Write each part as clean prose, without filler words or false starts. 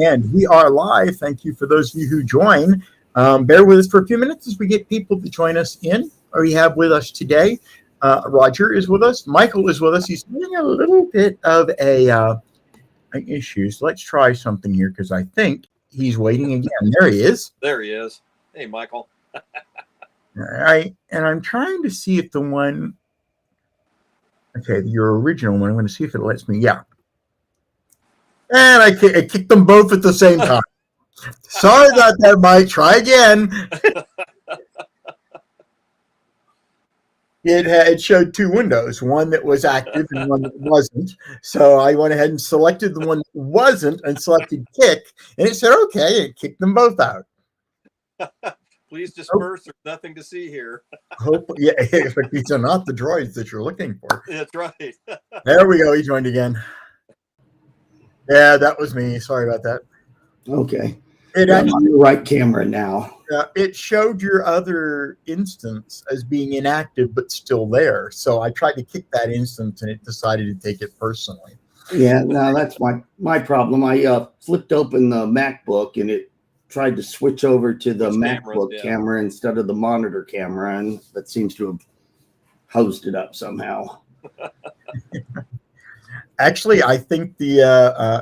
And we are live. Thank you for those of you who join. Bear with us for a few minutes as we get people to join us in. We have with us today, Roger is with us. Michael is with us. He's having a little bit of an issue. So let's try something here because I think he's waiting again. There he is. There he is. Hey, Michael. All right. And I'm trying to see if the one, okay, your original one, I'm going to see if it lets me. Yeah. And I kicked them both at the same time. Sorry about that, Mike. Try again. It showed two windows, one that was active and one that wasn't. So I went ahead and selected the one that wasn't and selected kick, and it said, okay, it kicked them both out. Please disperse. There's nothing to see here. Yeah, but these are not the droids that you're looking for. That's right. There we go. He joined again. Yeah, that was me. Sorry about that. Okay. I'm on the right camera now. It showed your other instance as being inactive but still there. So I tried to kick that instance and it decided to take it personally. Yeah, no, that's my problem. I flipped open the MacBook and it tried to switch over to the MacBook camera instead of the monitor camera, and that seems to have hosed it up somehow. Actually, I think the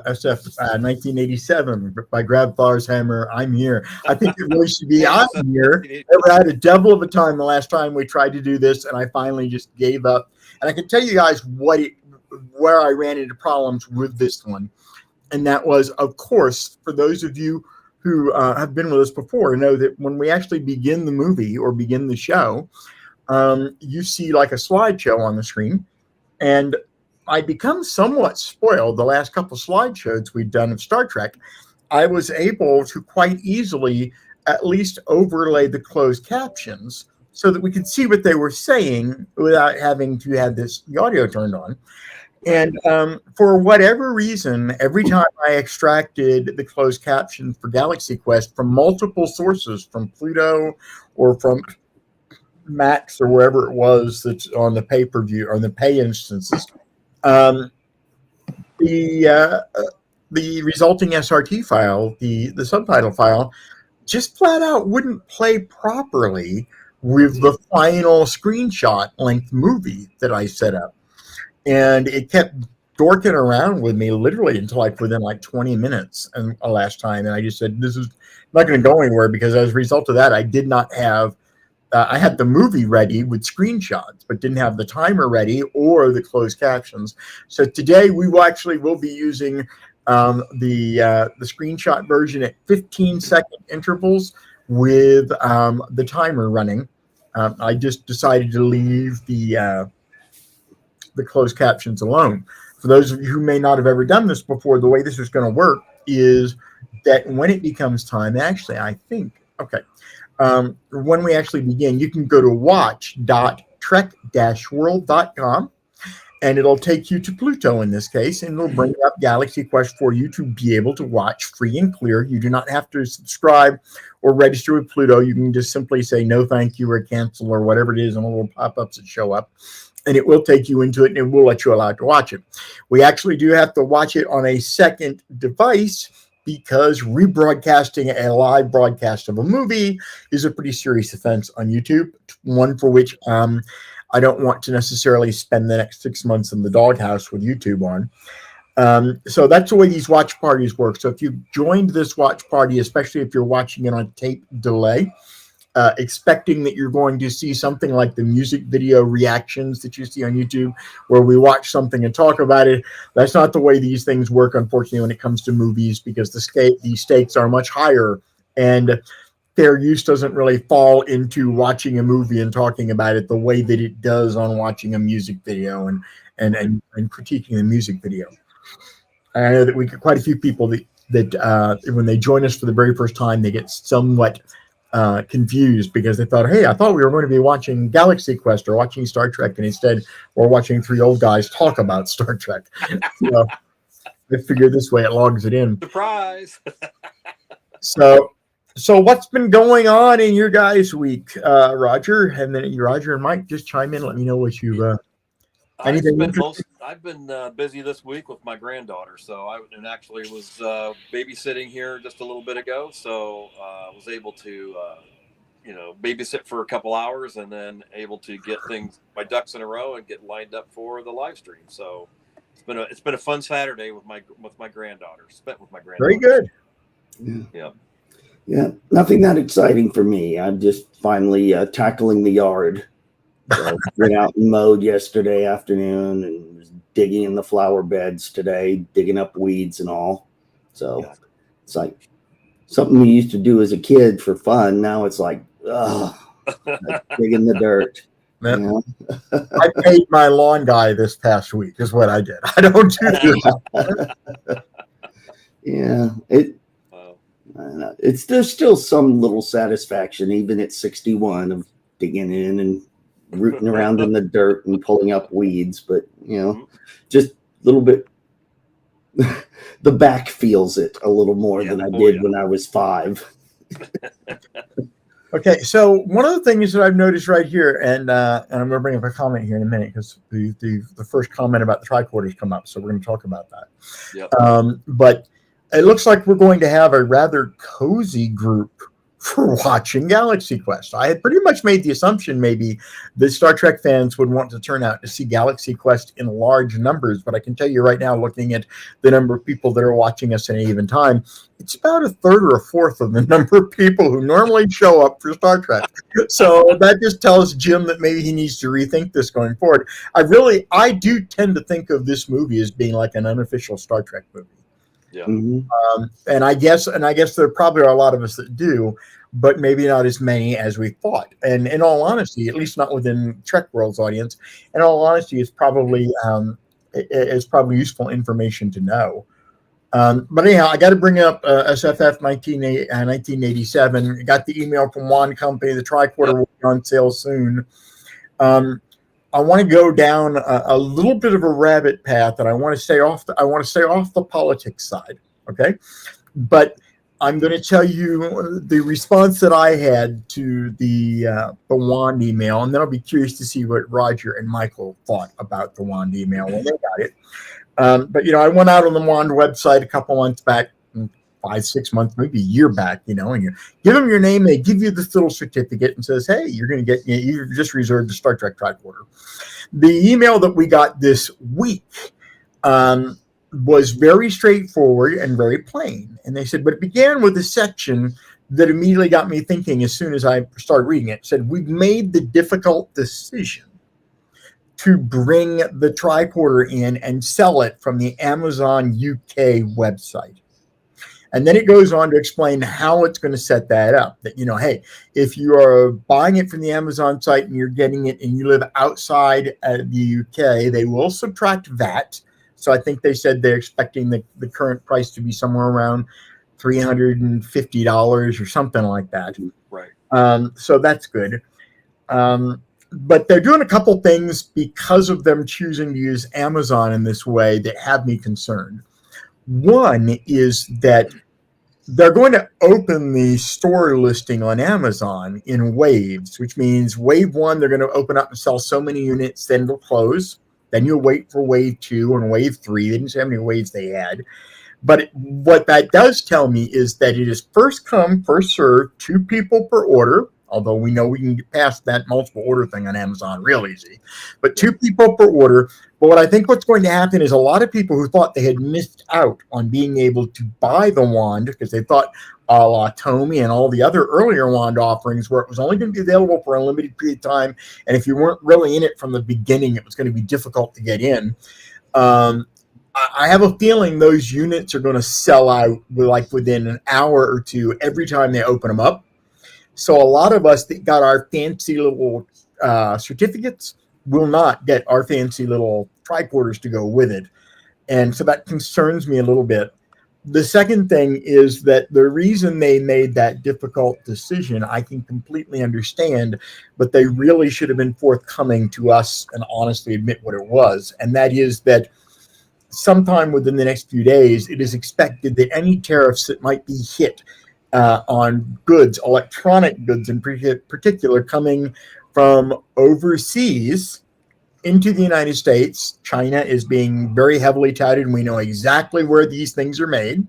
SF 1987 by Grabthar's Hammer, I'm Here. I think it really should be I'm Here. I had a devil of a time the last time we tried to do this, and I finally just gave up. And I can tell you guys where I ran into problems with this one. And that was, of course, for those of you who have been with us before, know that when we actually begin the movie or begin the show, you see like a slideshow on the screen. And I become somewhat spoiled the last couple of slideshows we've done of Star Trek. I was able to quite easily at least overlay the closed captions so that we could see what they were saying without having to have the audio turned on. And for whatever reason, every time I extracted the closed captions for Galaxy Quest from multiple sources, from Pluto or from Max or wherever it was that's on the pay-per-view or the pay instances, the resulting SRT file, the subtitle file, just flat out wouldn't play properly with the final screenshot length movie that I set up. And it kept dorking around with me literally until like within like 20 minutes and last time. And I just said, this is not going to go anywhere, because as a result of that, I did not have I had the movie ready with screenshots, but didn't have the timer ready or the closed captions. So today we will be using the screenshot version at 15-second intervals with the timer running. I just decided to leave the closed captions alone. For those of you who may not have ever done this before, the way this is going to work is that when it becomes time, actually, I think, okay. When we actually begin, you can go to watch.trek-world.com, and it'll take you to Pluto in this case, and it'll bring up Galaxy Quest for you to be able to watch free and clear. You do not have to subscribe or register with Pluto. You can just simply say no thank you or cancel or whatever it is, and little pop-ups that show up, and it will take you into it, and it will let you allow to watch it. We actually do have to watch it on a second device, because rebroadcasting a live broadcast of a movie is a pretty serious offense on YouTube, one for which I don't want to necessarily spend the next 6 months in the doghouse with YouTube on. So that's the way these watch parties work. So if you joined this watch party, especially if you're watching it on tape delay, expecting that you're going to see something like the music video reactions that you see on YouTube, where we watch something and talk about it. That's not the way these things work, unfortunately, when it comes to movies, because the stakes are much higher, and fair use doesn't really fall into watching a movie and talking about it the way that it does on watching a music video and critiquing the music video. I know that we get quite a few people that when they join us for the very first time, they get somewhat confused, because they thought, hey, I thought we were going to be watching Galaxy Quest or watching Star Trek, and instead we're watching three old guys talk about Star Trek. So I figure this way it logs it in. Surprise! So what's been going on in your guys' week, Roger? And then Roger and Mike, just chime in. Let me know what you. I've been busy this week with my granddaughter, so I actually was babysitting here just a little bit ago, so I was able to babysit for a couple hours and then able to get my ducks in a row and get lined up for the live stream. So it's been a fun Saturday with my granddaughter. Spent with my granddaughter. Very good. Yeah. Yeah, nothing that exciting for me. I'm just finally tackling the yard. So went out and mowed yesterday afternoon and was digging in the flower beds today, digging up weeds and all. So it's like something we used to do as a kid for fun. Now it's like digging the dirt. Yep. You know? I paid my lawn guy this past week is what I did. I don't do that. Yeah, there's still some little satisfaction even at 61 of digging in and rooting around in the dirt and pulling up weeds, but just a little bit. The back feels it a little more than I did when I was 5. Okay, so one of the things that I've noticed right here, and I'm going to bring up a comment here in a minute because the first comment about the tricorders come up, so we're going to talk about that. Yep. But it looks like we're going to have a rather cozy group for watching Galaxy Quest. I had pretty much made the assumption maybe that Star Trek fans would want to turn out to see Galaxy Quest in large numbers, but I can tell you right now, looking at the number of people that are watching us at any given time, it's about a third or a fourth of the number of people who normally show up for Star Trek. So that just tells Jim that maybe he needs to rethink this going forward. I do tend to think of this movie as being like an unofficial Star Trek movie. Yeah. Mm-hmm. And I guess there probably are a lot of us that do, but maybe not as many as we thought. And in all honesty, at least not within Trek World's audience, in all honesty, it's probably useful information to know. But anyhow, I got to bring up SFF 1987. I got the email from Wand Company. The tricorder will be on sale soon. I want to go down a little bit of a rabbit path, and I want to stay off the politics side. Okay, but I'm going to tell you the response that I had to the Wand email, and then I'll be curious to see what Roger and Michael thought about the Wand email when they got it. But I went out on the Wand website a couple months back, 5, 6 months, maybe a year back, and you give them your name, they give you this little certificate and says, hey, you're going to get, you just reserved the Star Trek tricorder. The email that we got this week was very straightforward and very plain. And they said, but it began with a section that immediately got me thinking as soon as I started reading it. It said, we've made the difficult decision to bring the tricorder in and sell it from the Amazon UK website. And then it goes on to explain how it's going to set that up. That, hey, if you are buying it from the Amazon site and you're getting it and you live outside the UK, they will subtract VAT. So I think they said they're expecting the current price to be somewhere around $350 or something like that. Right. So that's good. But they're doing a couple things because of them choosing to use Amazon in this way that have me concerned. One is that they're going to open the store listing on Amazon in waves, which means wave 1, they're going to open up and sell so many units, then it'll close. Then you'll wait for wave 2 and wave 3. They didn't say how many waves they had. But what that does tell me is that it is first come, first served, 2 people per order. Although we know we can get past that multiple order thing on Amazon real easy. But 2 people per order. But what I think what's going to happen is a lot of people who thought they had missed out on being able to buy the Wand because they thought a la Tomy and all the other earlier Wand offerings where it was only going to be available for a limited period of time. And if you weren't really in it from the beginning, it was going to be difficult to get in. I have a feeling those units are going to sell out within an hour or two every time they open them up. So a lot of us that got our fancy little certificates will not get our fancy little tricorders to go with it. And so that concerns me a little bit. The second thing is that the reason they made that difficult decision, I can completely understand, but they really should have been forthcoming to us and honestly admit what it was. And that is that sometime within the next few days, it is expected that any tariffs that might be hit on goods, electronic goods in particular, coming from overseas, into the United States. China is being very heavily touted, and we know exactly where these things are made.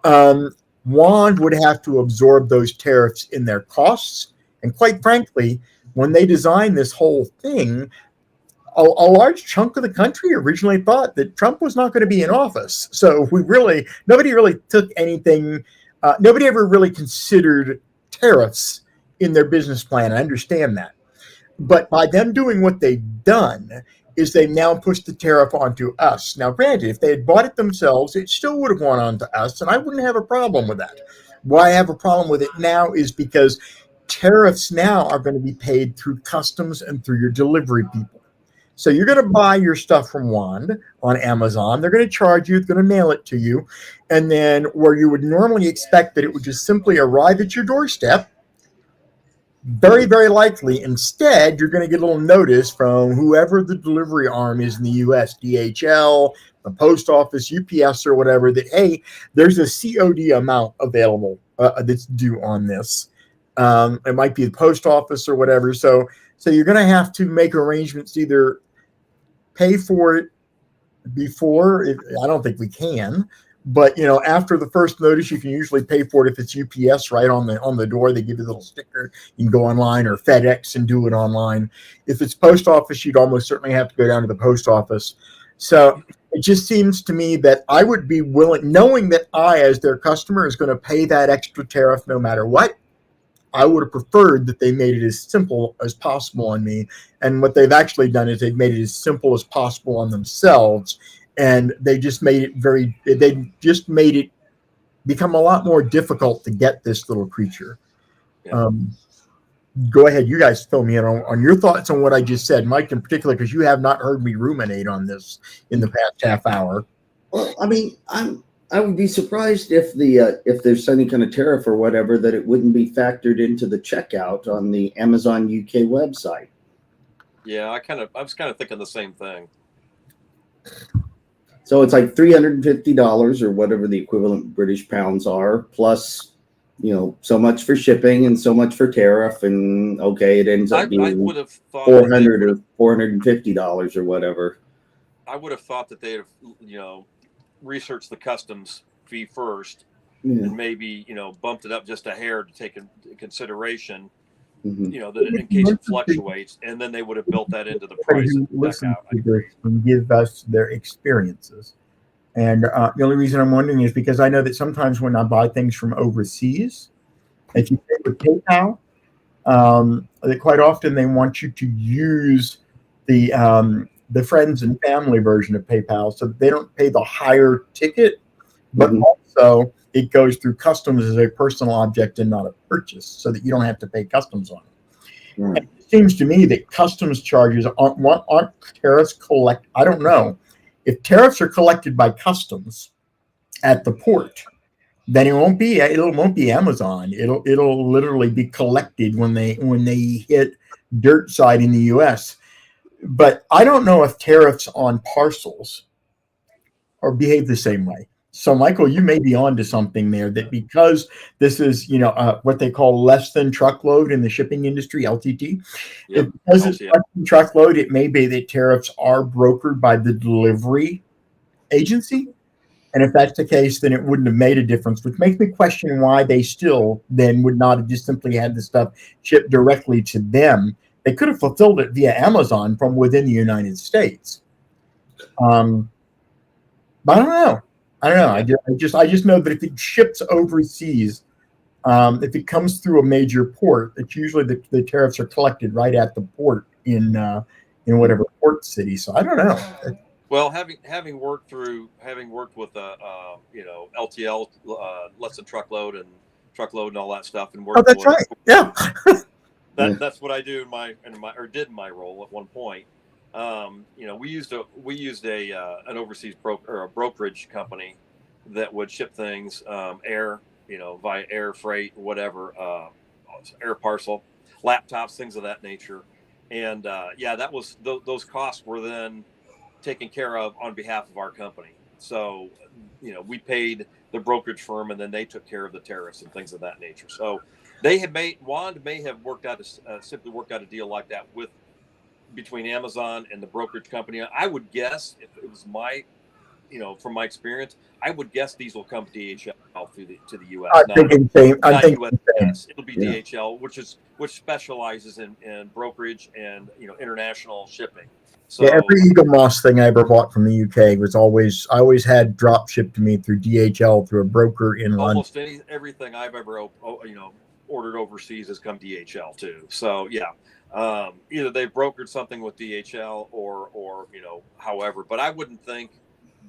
Wand would have to absorb those tariffs in their costs. And quite frankly, when they designed this whole thing, a large chunk of the country originally thought that Trump was not going to be in office. So nobody really took anything, nobody ever really considered tariffs in their business plan. I understand that. But by them doing what they've done, is they've now pushed the tariff onto us. Now, granted, if they had bought it themselves, it still would have gone on to us, and I wouldn't have a problem with that. Why I have a problem with it now is because tariffs now are going to be paid through customs and through your delivery people. So you're going to buy your stuff from Wand on Amazon. They're going to charge you, they're going to mail it to you. And then where you would normally expect that it would just simply arrive at your doorstep, very, very likely, instead, you're going to get a little notice from whoever the delivery arm is in the U.S., DHL, the post office, UPS, or whatever, that, hey, there's a COD amount available that's due on this. It might be the post office or whatever. So you're going to have to make arrangements to either pay for it before. I don't think we can. But after the first notice, you can usually pay for it if it's UPS right on the door. They give you a little sticker. You can go online, or FedEx and do it online. If it's post office, you'd almost certainly have to go down to the post office. So it just seems to me that I would be willing, knowing that I, as their customer, is going to pay that extra tariff no matter what. I would have preferred that they made it as simple as possible on me. And what they've actually done is they've made it as simple as possible on themselves. And they just made it become a lot more difficult to get this little creature. Yeah. Go ahead. You guys fill me in on your thoughts on what I just said, Mike, in particular, because you have not heard me ruminate on this in the past half hour. Well, I mean, I would be surprised if if there's any kind of tariff or whatever, that it wouldn't be factored into the checkout on the Amazon UK website. Yeah, I was kind of thinking the same thing. So it's like $350 or whatever the equivalent British pounds are, plus, so much for shipping and so much for tariff, and okay, it ends up being I would have thought $400 or $450 or whatever. I would have thought that they'd have, researched the customs fee first, and maybe bumped it up just a hair to take into consideration. That in case it fluctuates, and then they would have built that into the price. Listen to this and give us their experiences. And the only reason I'm wondering is because I know that sometimes when I buy things from overseas, if you pay with PayPal, that quite often they want you to use the friends and family version of PayPal, so that they don't pay the higher ticket, but also it goes through customs as a personal object and not a purchase, so that you don't have to pay customs on it. Right. And it seems to me that customs charges aren't tariffs collect. I don't know if tariffs are collected by customs at the port, then it won't be Amazon. It'll literally be collected when they hit dirt side in the U.S. But I don't know if tariffs on parcels behave the same way. So, Michael, you may be onto something there, that because this is, what they call less than truckload in the shipping industry, LTT. Yep. Because it's less than truckload, it may be that tariffs are brokered by the delivery agency. And if that's the case, then it wouldn't have made a difference, which makes me question why they still then would not have just simply had the stuff shipped directly to them. They could have fulfilled it via Amazon from within the United States. But I don't know. I just know that if it ships overseas, if it comes through a major port, it's usually the tariffs are collected right at the port in whatever port city. So I don't know. Well, having worked with LTL, less than truckload and all that stuff, and worked. Oh, that's right. Yeah. That's what I do in my role at one point. We used an overseas brokerage company that would ship things air, via air freight, whatever, air parcel, laptops, things of that nature. And that was those costs were then taken care of on behalf of our company. So, we paid the brokerage firm, and then they took care of the tariffs and things of that nature. So Wand may have simply worked out a deal like that with between Amazon and the brokerage company. I would guess, if it was my, from my experience, I would guess these will come DHL to the U.S. I'm thinking same. I'm thinking USPS. It'll be DHL, which specializes in brokerage and international shipping. So every Eagle Moss thing I ever bought from the UK was I always had drop shipped to me through DHL through a broker in London. Almost everything I've ever ordered overseas has come DHL too. So yeah, either they've brokered something with DHL or however. But I wouldn't think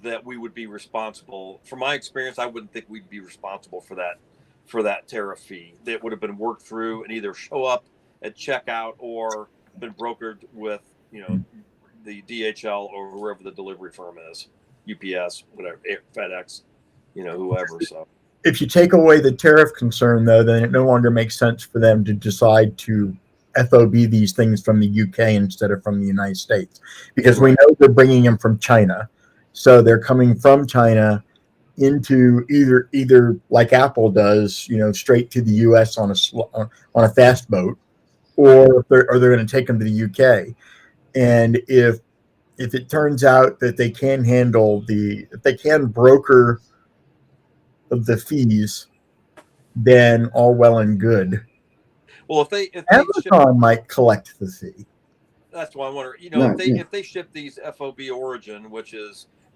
that we would be responsible. From my experience, I wouldn't think we'd be responsible for that tariff fee. That would have been worked through and either show up at checkout or been brokered with the DHL or whoever the delivery firm is, UPS, whatever, FedEx, whoever. So if you take away the tariff concern, though, then it no longer makes sense for them to decide to FOB these things from the UK instead of from the United States, because we know they're bringing them from China. So they're coming from China into either like Apple does, straight to the US on a fast boat, or they're going to take them to the UK. And if it turns out that they can handle if they can broker the fees, then all well and good. Well, if Amazon might collect the fee. That's why I wonder. If they ship these FOB origin, which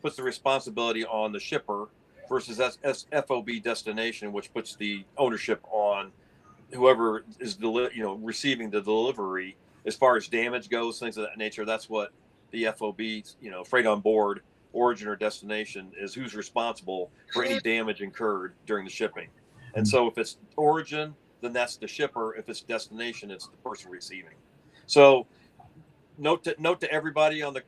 puts the responsibility on the shipper, versus FOB destination, which puts the ownership on whoever is receiving the delivery. As far as damage goes, things of that nature, that's what the FOB, freight on board, origin or destination, is who's responsible for any damage incurred during the shipping. And so if it's origin, then that's the shipper. If it's destination, it's the person receiving. So note to everybody on the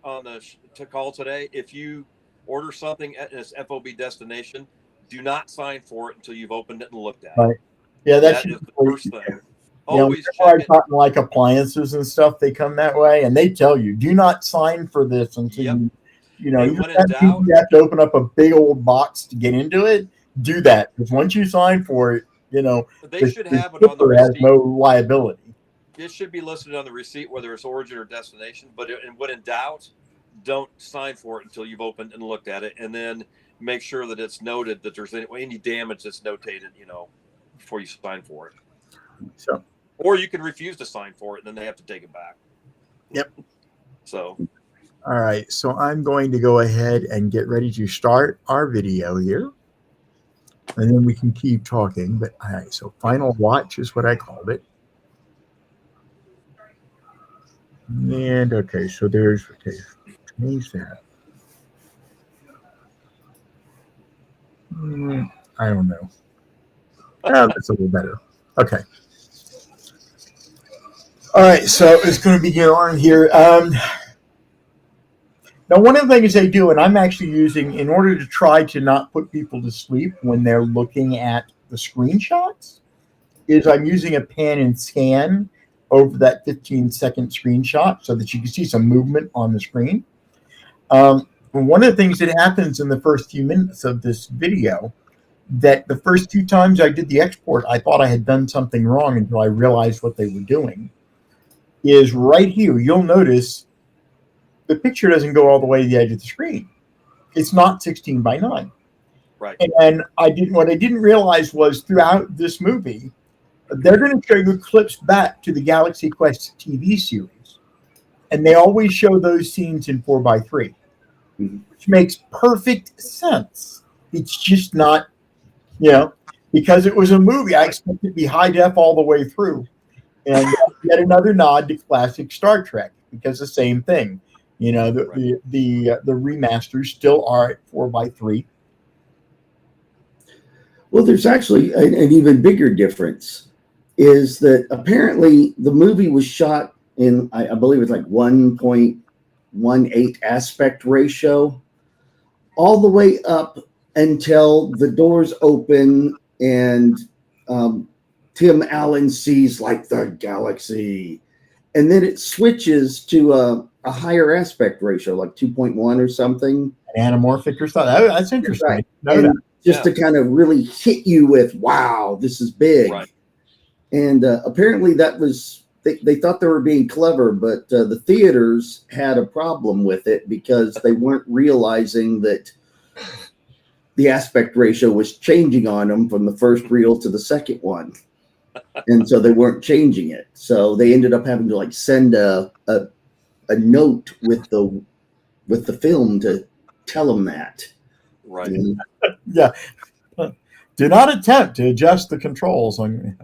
call today: if you order something at its FOB destination, do not sign for it until you've opened it and looked at it. Right. Yeah, that is the first thing. Always check it. Like appliances and stuff, they come that way, and they tell you, do not sign for this until you have to open up a big old box to get into it. Do that, because once you sign for it, they should have it on the receipt. Has no liability. It should be listed on the receipt, whether it's origin or destination. But when in doubt, don't sign for it until you've opened and looked at it, and then make sure that it's noted that there's any damage that's notated, before you sign for it. So. Or you can refuse to sign for it, and then they have to take it back. Yep. So. All right. So I'm going to go ahead and get ready to start our video here. And then we can keep talking. But all right. So final watch is what I called it. And okay. So change that. I don't know. That's a little better. Okay. All right, so it's going to be on here. Now, one of the things they do, and I'm actually using in order to try to not put people to sleep when they're looking at the screenshots, is I'm using a pan and scan over that 15-second screenshot so that you can see some movement on the screen. One of the things that happens in the first few minutes of this video, that the first few times I did the export, I thought I had done something wrong until I realized what they were doing. Is right here. You'll notice the picture doesn't go all the way to the edge of the screen. It's not 16 by 9. Right. And what I didn't realize was throughout this movie, they're going to show you clips back to the Galaxy Quest TV series. And they always show those scenes in 4:3, which makes perfect sense. It's just not, because it was a movie, I expected it to be high def all the way through. And yet another nod to classic Star Trek, because the same thing, the remasters still are at 4:3. Well, there's actually an even bigger difference, is that apparently the movie was shot in, I believe it's like 1.18 aspect ratio, all the way up until the doors open and Tim Allen sees like the galaxy, and then it switches to a higher aspect ratio, like 2.1 or something. Anamorphic or something. That's interesting. Right. Just to kind of really hit you with, wow, this is big. Right. And apparently that was they thought they were being clever, but the theaters had a problem with it because they weren't realizing that the aspect ratio was changing on them from the first reel to the second one. And so they weren't changing it. So they ended up having to like send a note with the film to tell them that. Right. Yeah. Do not attempt to adjust the controls on.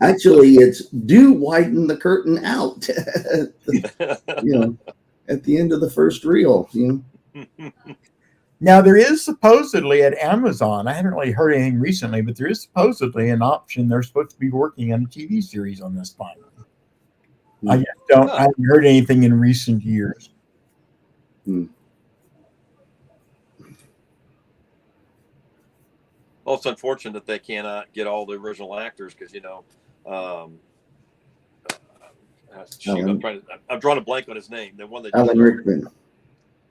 Actually, it's do widen the curtain out. You know, at the end of the first reel. You know. Now, there is supposedly at Amazon, I haven't really heard anything recently, but there is supposedly an option. They're supposed to be working on a TV series on this finally. I haven't heard anything in recent years. Hmm. Well, it's unfortunate that they cannot get all the original actors because, I'm drawing a blank on his name. The one that Alan Rickman.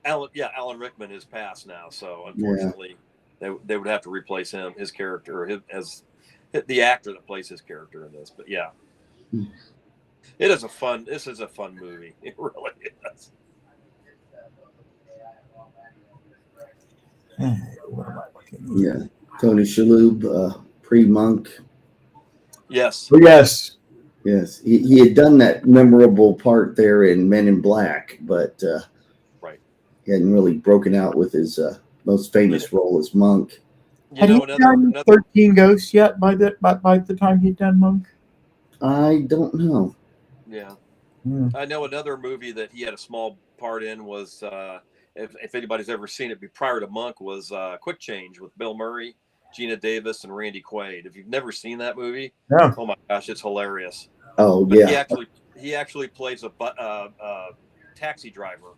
Alan Rickman is passed now, so unfortunately, they would have to replace him, his character, as the actor that plays his character in this. But yeah, This is a fun movie. It really is. What am I looking at? Yeah, Tony Shalhoub, pre-Monk. Yes. Oh, yes. Yes, he had done that memorable part there in Men in Black, but right, he hadn't really broken out with his most famous role as Monk. Had he done 13 Ghosts yet by the time he'd done Monk? I don't know. Yeah. I know another movie that he had a small part in was, if anybody's ever seen it prior to Monk, was Quick Change with Bill Murray, Gina Davis, and Randy Quaid. If you've never seen that movie, oh my gosh, it's hilarious. Oh, but yeah. He actually plays a taxi driver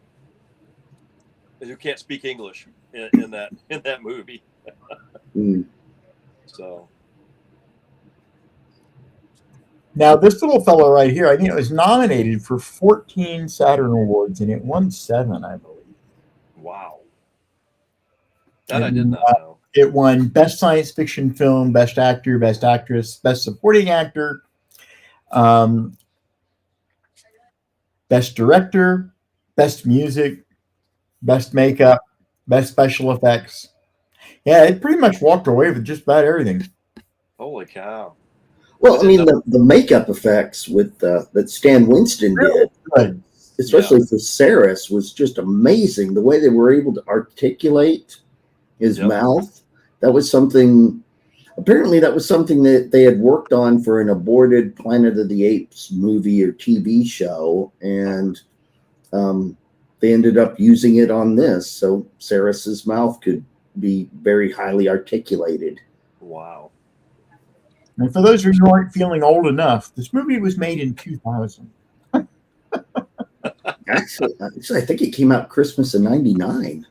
who can't speak English in that movie. So. Now, this little fellow right here, I think it was nominated for 14 Saturn Awards, and it won 7, I believe. Wow. That I did not know. It won Best Science Fiction Film, Best Actor, Best Actress, Best Supporting Actor, Best Director, Best Music, Best Makeup, Best Special Effects. Yeah, it pretty much walked away with just about everything. Holy cow. Well, I mean, the makeup effects with that Stan Winston did, especially for Saris, was just amazing. The way they were able to articulate his mouth. That was something. Apparently, that was something that they had worked on for an aborted Planet of the Apes movie or TV show, and they ended up using it on this. So Saris's mouth could be very highly articulated. Wow. And for those of you who aren't feeling old enough, this movie was made in 2000. Actually, I think it came out Christmas of '99.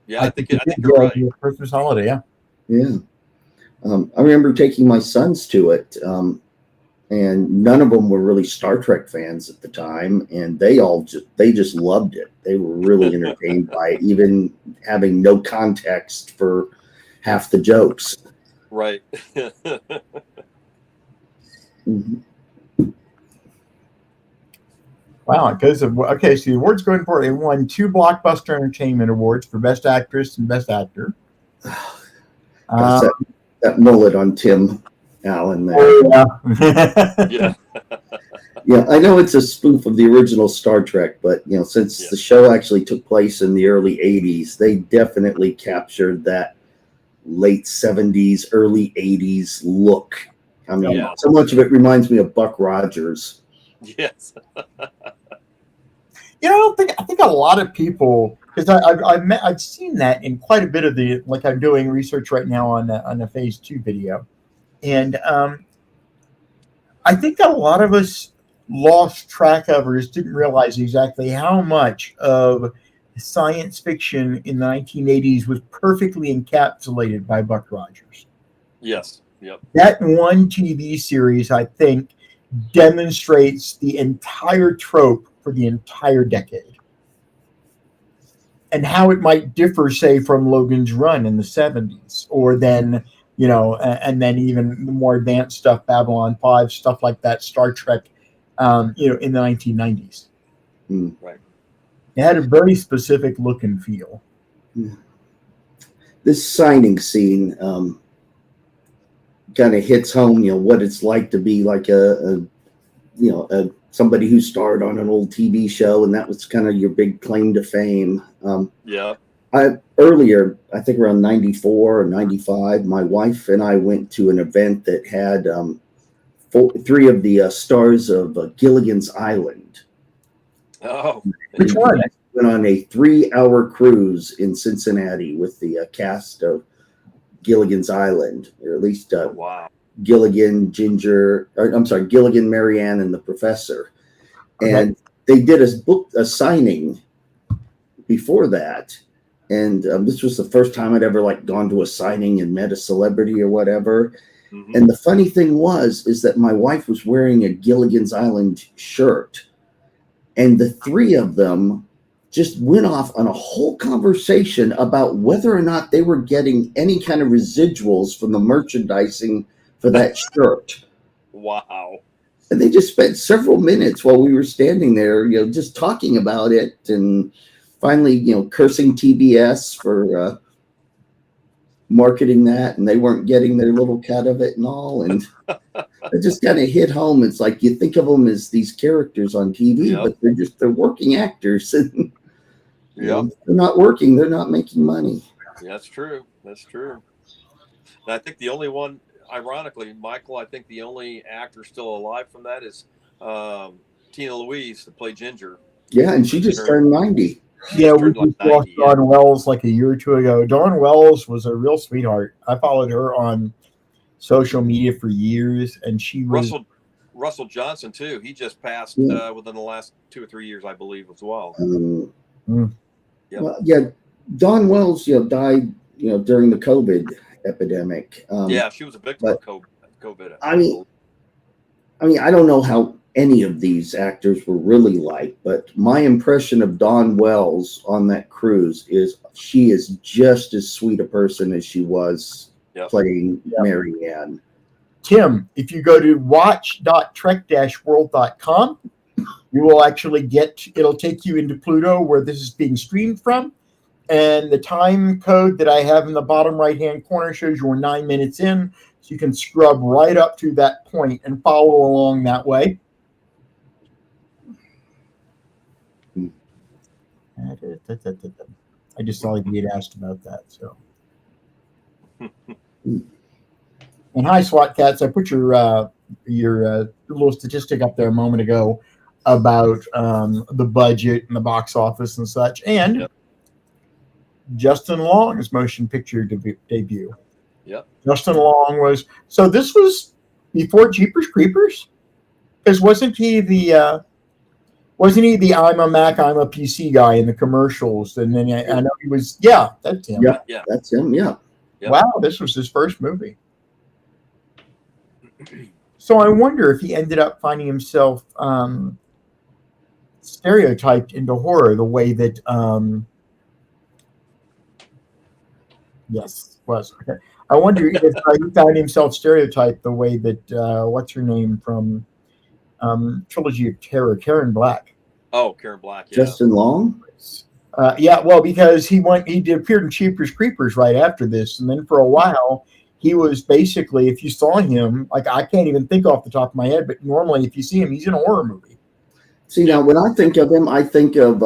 Yeah, I think you're right. Christmas holiday, yeah. Yeah. I remember taking my sons to it, and none of them were really Star Trek fans at the time, and they just loved it. They were really entertained by it, even having no context for half the jokes. Right. Wow, it goes. Okay, so the awards going forward. It won 2 Blockbuster Entertainment Awards for Best Actress and Best Actor. That mullet on Tim Allen there. Oh, yeah. Yeah, I know it's a spoof of the original Star Trek, but since the show actually took place in the early '80s, they definitely captured that late '70s, early '80s look. I mean, so much of it reminds me of Buck Rogers. Yes. I think a lot of people, because I've seen that in quite a bit of like I'm doing research right now on a phase 2 video, and I think a lot of us lost track of or just didn't realize exactly how much of science fiction in the 1980s was perfectly encapsulated by Buck Rogers. Yes. Yep. That one TV series, I think, demonstrates the entire trope for the entire decade and how it might differ, say, from Logan's Run in the 70s, or then, and then even the more advanced stuff, Babylon 5, stuff like that, Star Trek in the 1990s. Right. It had a very specific look and feel. This signing scene kind of hits home, what it's like to be like somebody who starred on an old TV show, and that was kind of your big claim to fame. Earlier, I think around 94 or 95, my wife and I went to an event that had three of the stars of Gilligan's Island. Oh, which one? Went on a 3-hour cruise in Cincinnati with the cast of Gilligan's Island, or at least wow. Gilligan, Marianne, and the Professor. And they did a signing before that. And this was the first time I'd ever gone to a signing and met a celebrity or whatever. Mm-hmm. And the funny thing is that my wife was wearing a Gilligan's Island shirt, and the three of them just went off on a whole conversation about whether or not they were getting any kind of residuals from the merchandising for that shirt. Wow. And they just spent several minutes while we were standing there, just talking about it, and finally, cursing TBS for marketing that, and they weren't getting their little cut of it and all. And it just kind of hit home. It's like you think of them as these characters on TV, but they're working actors. And they're not working. They're not making money. Yeah, that's true. That's true. And I think the only one, ironically, Michael, I think the only actor still alive from that is Tina Louise, to play Ginger. Yeah, and she just turned 90. Yeah, we just lost Dawn Wells like a year or two ago. Dawn Wells was a real sweetheart. I followed her on social media for years, and she was Russell Johnson too. He just passed within the last 2 or 3 years, I believe, as well. Well, Dawn Wells, died, during the COVID epidemic. She was a victim of COVID. I mean, I don't know how any of these actors were really like, but my impression of Dawn Wells on that cruise is she is just as sweet a person as she was playing Marianne. Tim, if you go to watch.trek-world.com, you will actually it'll take you into Pluto, where this is being streamed from. And the time code that I have in the bottom right-hand corner shows you we're 9 minutes in. So you can scrub right up to that point and follow along that way. I just saw you had asked about that. So, and hi, SWAT cats. I put your little statistic up there a moment ago about the budget and the box office and such, and Justin Long's motion picture debut. Yep. Justin Long was this was before Jeepers Creepers, because wasn't he the I'm a Mac, I'm a PC guy in the commercials? And then I know he was, that's him. Yeah, that's him, Yep. Wow, this was his first movie. So I wonder if he ended up finding himself stereotyped into horror the way that, okay. I wonder if he found himself stereotyped the way that, what's her name from Trilogy of Terror, Karen Black. Oh, Karen Black. Yeah. Justin Long. Because he appeared in Jeepers Creepers right after this, and then for a while he was basically, if you saw him, I can't even think off the top of my head, but normally if you see him, he's in a horror movie. See, now when I think of him, I think of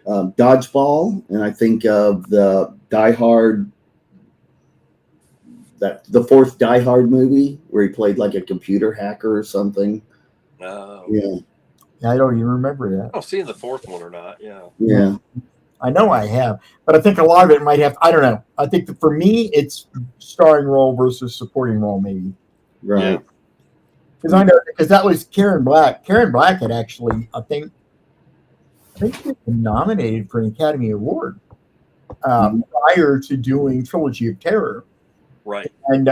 Dodgeball, and I think of the Die Hard. The fourth Die Hard movie where he played like a computer hacker or something. Yeah, I don't even remember that. I've seen the fourth one or not. Yeah. I know I have, but I think a lot of it might have. I don't know. I think that for me, it's starring role versus supporting role, maybe. Right. Because that was Karen Black. Karen Black had actually, I think she was nominated for an Academy Award prior to doing Trilogy of Terror. Right. And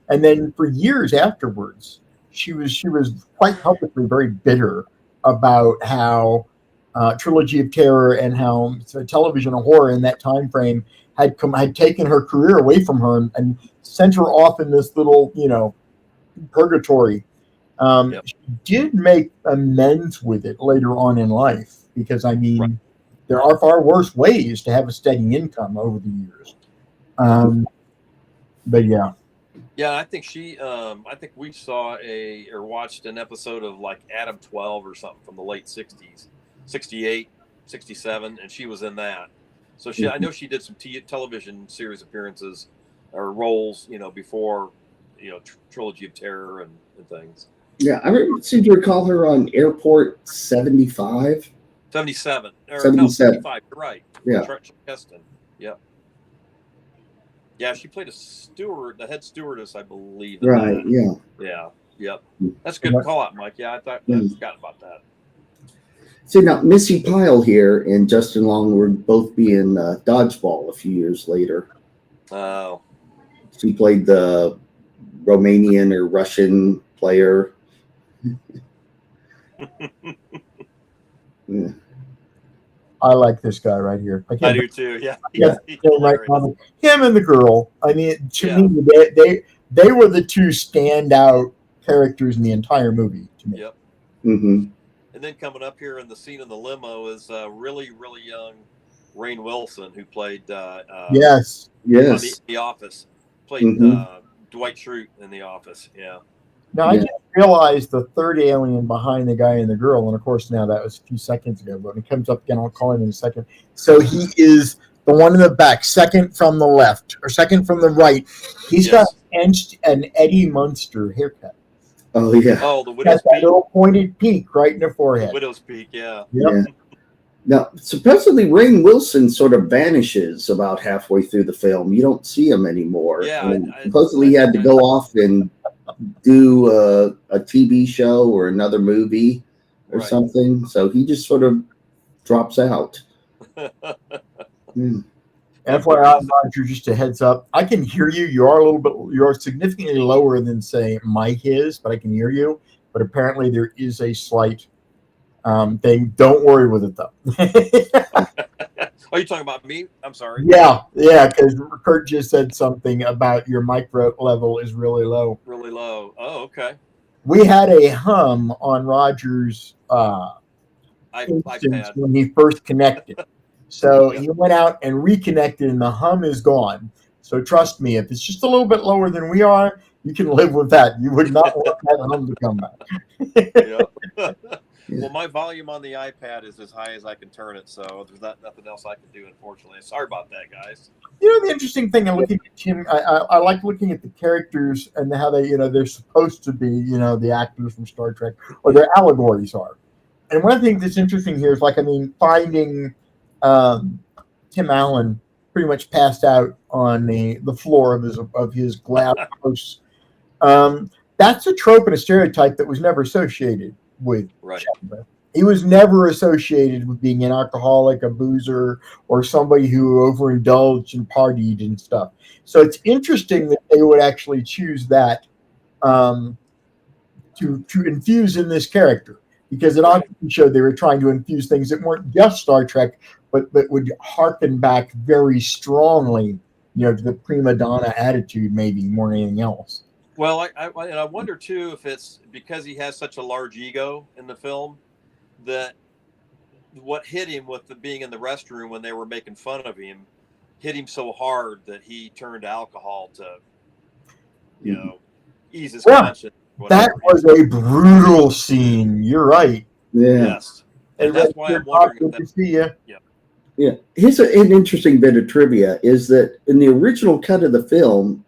then for years afterwards, she was quite publicly very bitter about how Trilogy of Terror and how television horror in that time frame had taken her career away from her and sent her off in this little, purgatory. Yep. She did make amends with it later on in life because, I mean, Right. there are far worse ways to have a steady income over the years. But yeah. Yeah, I think I think we saw or watched an episode of like Adam 12 or something from the late 60s, 68, 67, and she was in that. So I know she did some television series appearances or roles, before, Trilogy of Terror and things. Yeah, seem to recall her on Airport 75. 77, or no, 77. 75. You're right. Yeah. Heston. Yep. Yeah, she played the head stewardess, I believe. In Right. that. Yeah. Yeah. Yep. That's a good call out, Mike. Yeah, I forgot about that. See, now Missy Pyle here and Justin Long were both being Dodgeball a few years later. Oh. She played the Romanian or Russian player. Yeah. I like this guy right here. I do too. Yeah. He's Right, him and the girl. I mean, to Yeah. me, they were the two standout characters in the entire movie to me. Yep. Mm-hmm. And then coming up here in the scene in the limo is really, really young Rainn Wilson, who played Yes. on the Office. Played Dwight Schrute in The Office. Yeah. Now, I didn't realize the third alien behind the guy and the girl, and of course now that was a few seconds ago, but when he comes up again, I'll call him in a second. So he is the one in the back, second from the left, or second from the right. He's got an Eddie Munster haircut. Oh, yeah. Oh, the widow's peak. That little pointed peak right in the forehead. Widow's peak, yeah. Yeah. Now, supposedly Rainn Wilson sort of vanishes about halfway through the film. You don't see him anymore. Yeah. Supposedly he had to go off and do a TV show or another movie or something. So he just sort of drops out. FYI, Roger, just a heads up. I can hear you. You're significantly lower than, say, Mike is, but I can hear you. But apparently there is a slight thing. Don't worry with it, though. Are you talking about me? I'm sorry. Yeah, because Kurt just said something about your micro level is really low. Really low. Oh, okay. We had a hum on Roger's instance when he first connected. So he went out and reconnected, and the hum is gone. So trust me, if it's just a little bit lower than we are, you can live with that. You would not want that hum to come back. Well, my volume on the iPad is as high as I can turn it, so there's nothing else I can do, unfortunately. Sorry about that, guys. The interesting thing in looking at Tim, I like looking at the characters and how they're supposed to be, the actors from Star Trek, or their allegories are. And one of the things that's interesting here is, finding Tim Allen pretty much passed out on the floor of his glass house. That's a trope and a stereotype that was never associated with Chandler. He was never associated with being an alcoholic, a boozer, or somebody who overindulged and partied and stuff. So it's interesting that they would actually choose that to infuse in this character, because it obviously showed they were trying to infuse things that weren't just Star Trek, but that would harken back very strongly, to the prima donna attitude, maybe more than anything else. Well, I wonder too if it's because he has such a large ego in the film that what hit him with being in the restroom when they were making fun of him hit him so hard that he turned to alcohol to, ease his conscience. That was a brutal scene. You're right. Yeah. Yes. And that's why I'm wondering if Yeah. Here's an interesting bit of trivia is that in the original cut of the film,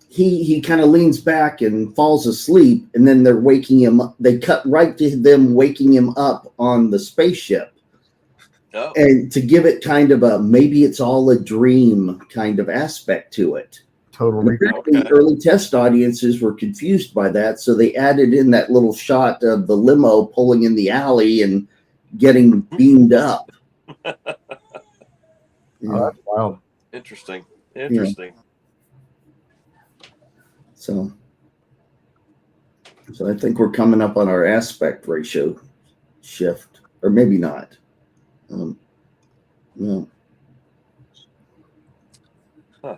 he kind of leans back and falls asleep, and then they're waking him up. They cut right to them waking him up on the spaceship. Oh. And to give it kind of a maybe it's all a dream kind of aspect to it. Totally. Apparently, early test audiences were confused by that, so they added in that little shot of the limo pulling in the alley and getting beamed up. That's wild. Interesting. Yeah. So I think we're coming up on our aspect ratio shift, or maybe not. No. Huh.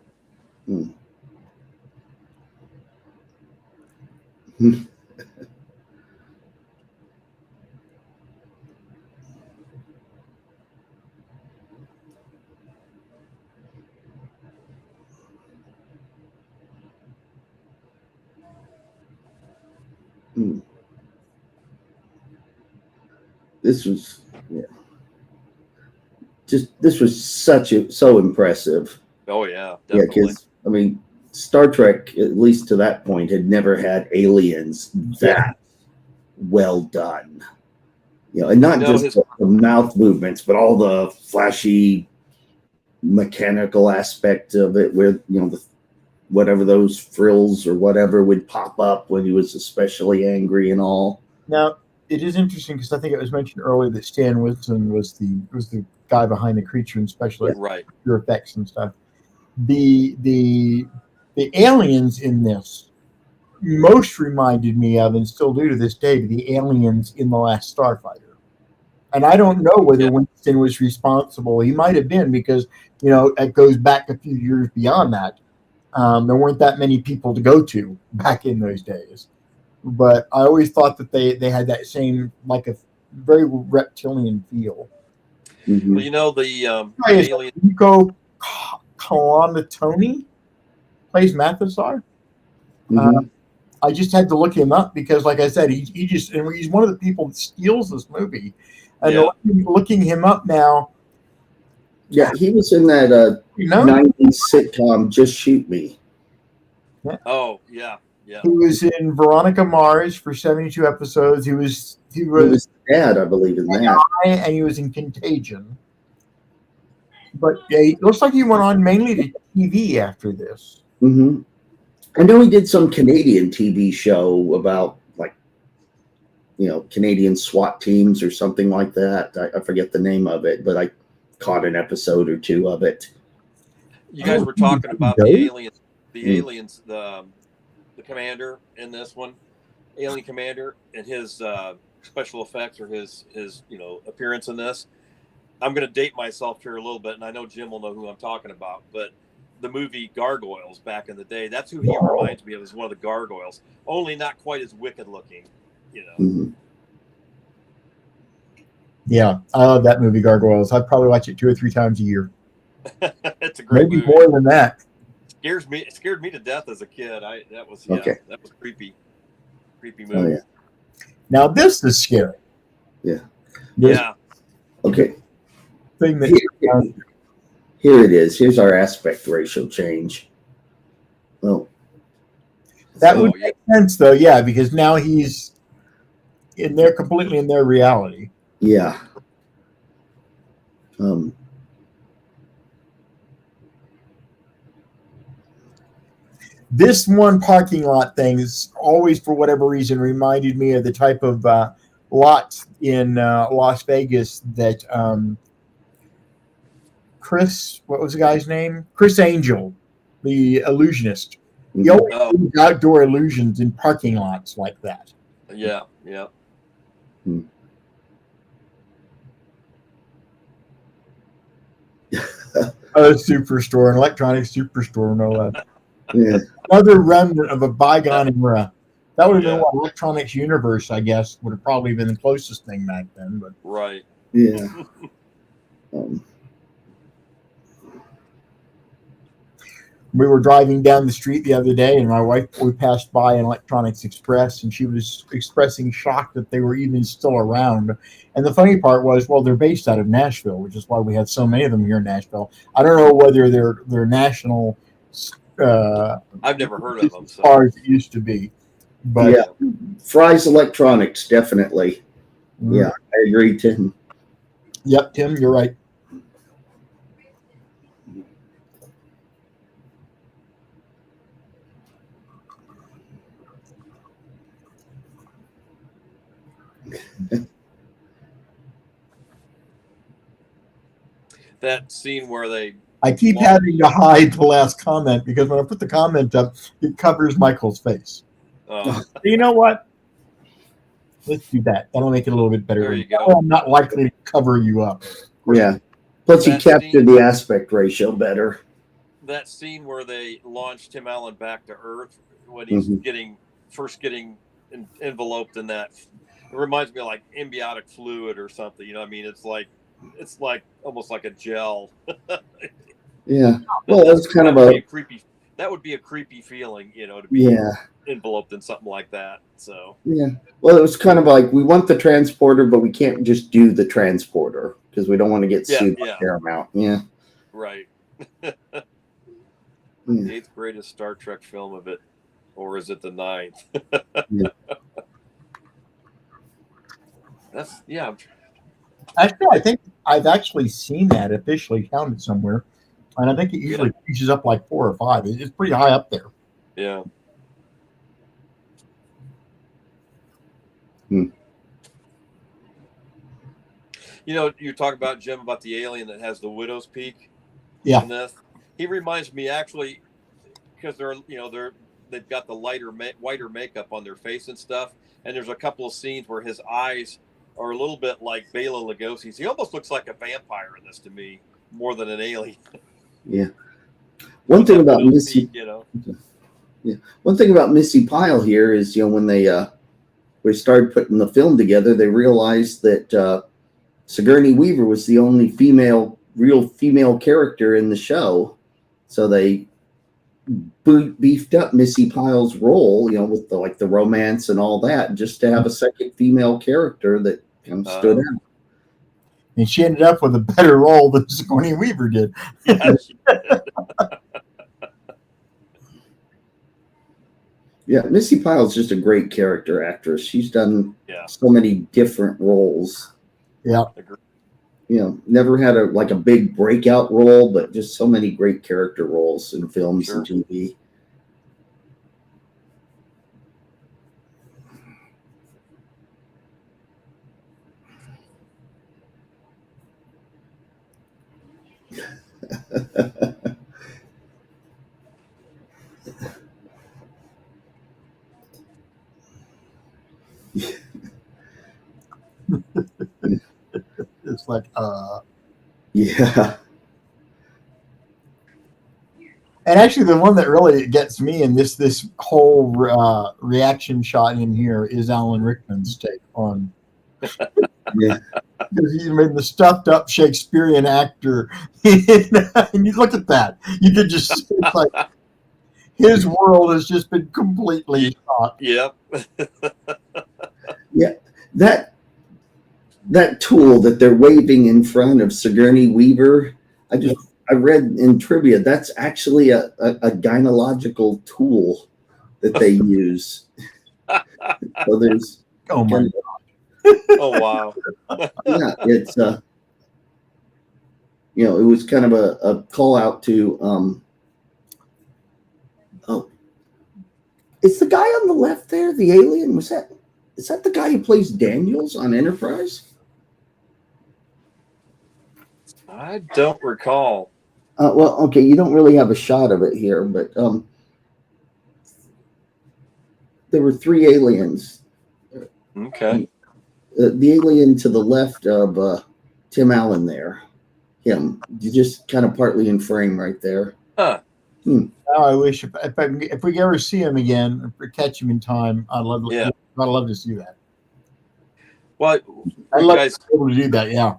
This was this was so impressive. Oh yeah, Yeah, definitely. because I mean, Star Trek, at least to that point, had never had aliens that well done. You know, and not just the mouth movements, but all the flashy mechanical aspect of it, where whatever those frills or whatever would pop up when he was especially angry and all. Now, it is interesting because I think it was mentioned earlier that Stan Winston was the guy behind the creature and special effects and stuff. The aliens in this most reminded me of, and still do to this day, the aliens in The Last Starfighter. And I don't know whether Winston was responsible. He might have been, because it goes back a few years beyond that. There weren't that many people to go to back in those days. But I always thought that they had that same, like, a very reptilian feel. Mm-hmm. Well, the alien Nico Kalanatoni plays Mathesar. Mm-hmm. I just had to look him up because, like I said, he's one of the people that steals this movie. And looking him up now. Yeah, he was in that 90s sitcom Just Shoot Me. Yeah. Oh, yeah. Yeah. He was in Veronica Mars for 72 episodes. He was dad, I believe, in that. And he was in Contagion. But it looks like he went on mainly to TV after this. Mm-hmm. I know he did some Canadian TV show about, like, Canadian SWAT teams or something like that. I forget the name of it, but I caught an episode or two of it. You guys were talking about the aliens. The commander in this one, alien commander, and his special effects or his appearance in this. I'm going to date myself here a little bit, and I know Jim will know who I'm talking about, but the movie Gargoyles back in the day, that's who he reminds me of, as one of the gargoyles, only not quite as wicked looking, Mm-hmm. Yeah, I love that movie Gargoyles. I'd probably watch it 2 or 3 times a year. It's a great movie. More than that. It scared me to death as a kid. That was creepy movie. Oh, yeah. Now this is scary. Yeah. Yeah. Okay. Thing that here it is. Here's our aspect ratio change. Well, that would make sense, though. Yeah, because now he's completely in their reality. Yeah. This one parking lot thing is always, for whatever reason, reminded me of the type of lot in Las Vegas that what was the guy's name? Chris Angel, the illusionist. He always did outdoor illusions in parking lots like that. Yeah. A superstore, an electronic superstore, no less. Yeah. Another remnant of a bygone era. That would have been what Electronics Universe, I guess, would have probably been the closest thing back then. But right. Yeah. We were driving down the street the other day, and we passed by an Electronics Express, and she was expressing shock that they were even still around. And the funny part was, well, they're based out of Nashville, which is why we have so many of them here in Nashville. I don't know whether they're national. I've never heard of them. As far as it used to be. But yeah, Fry's Electronics, definitely. Mm-hmm. Yeah, I agree, Tim. Yep, Tim, you're right. That scene where I keep having to hide the last comment because when I put the comment up, it covers Michael's face. So you know what? Let's do that. That'll make it a little bit better. There you go. I'm not likely to cover you up. Yeah. Plus, you captured the aspect ratio better. That scene where they launched Tim Allen back to Earth when he's getting enveloped in that. It reminds me of like embiotic fluid or something. You know, what I mean, it's like almost like a gel. Yeah. Well, it's kind of a creepy. That would be a creepy feeling, you know, to be enveloped in something like that. So yeah. Well, it was kind of like we want the transporter, but we can't just do the transporter because we don't want to get sued by Paramount. Yeah. Right. The 8th greatest Star Trek film of it, or is it the 9th? Yeah. That's Actually, I think I've actually seen that officially counted somewhere, and I think it usually reaches up like 4 or 5. It's pretty high up there. Yeah. Hmm. You know, you talk about Jim about the alien that has the widow's peak. Yeah. In this, he reminds me actually because they've got the whiter makeup on their face and stuff, and there's a couple of scenes where his eyes are a little bit like Bela Lugosi's. He almost looks like a vampire in this to me more than an alien. Yeah. One thing about Missy, one thing about Missy Pyle here is, when we started putting the film together, they realized that Sigourney Weaver was the only real female character in the show, so they beefed up Missy Pyle's role, with the romance and all that, just to have a second female character that stood out. And she ended up with a better role than Sigourney Weaver did. Yeah, she did. Yeah, Missy Pyle's just a great character actress. She's done so many different roles. Yeah. Never had a big breakout role, but just so many great character roles in films and TV. It's like, yeah. And actually, the one that really gets me in this whole reaction shot in here is Alan Rickman's take on. Yeah. Because he's made the stuffed up Shakespearean actor, and you look at that, you could just see it's like his world has just been completely shot. Yep. Yeah, that tool that they're waving in front of Sigourney Weaver, I read in trivia that's actually a gynecological tool that they use. So there's Oh my God. Oh wow. Yeah, it's it was kind of a call out to is the guy on the left there the alien? Is that the guy who plays Daniels on Enterprise? I don't recall. Well, okay, you don't really have a shot of it here, but there were 3 aliens. Okay. The alien to the left of Tim Allen there, him, just kind of partly in frame right there. Huh. Now I wish if we ever see him again, if we catch him in time, I'd love to see that. Well, I'd love to be able to do that. Yeah.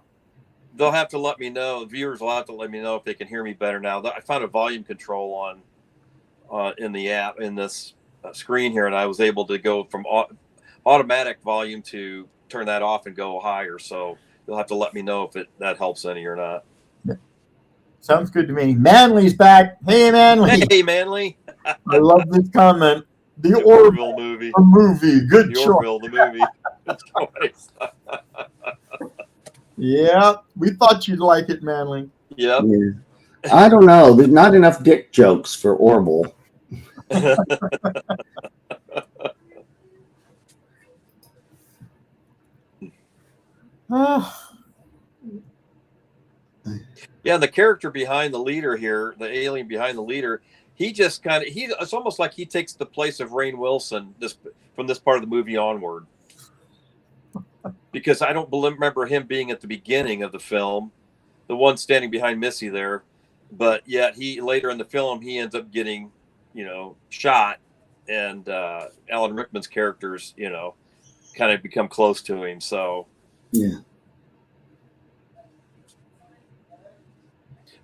They'll have to let me know. Viewers will have to let me know if they can hear me better now. I found a volume control on in the app in this screen here, and I was able to go from automatic volume to turn that off and go higher. So you'll have to let me know if that helps any or not. Yeah. Sounds good to me. Manly's back. Hey, Manly. Hey, Manly. I love this comment. The Orville movie. The movie. Good choice. Orville, the movie. Good choice. Yeah, we thought you'd like it, Manly. Yep. Yeah. I don't know. There's not enough dick jokes for Orville. Yeah, the character behind the leader here, the alien behind the leader, he just it's almost like he takes the place of Rainn Wilson from this part of the movie onward. Because I don't remember him being at the beginning of the film, the one standing behind Missy there, but yet later in the film he ends up getting, shot, and Alan Rickman's characters, you know, kind of become close to him. So yeah.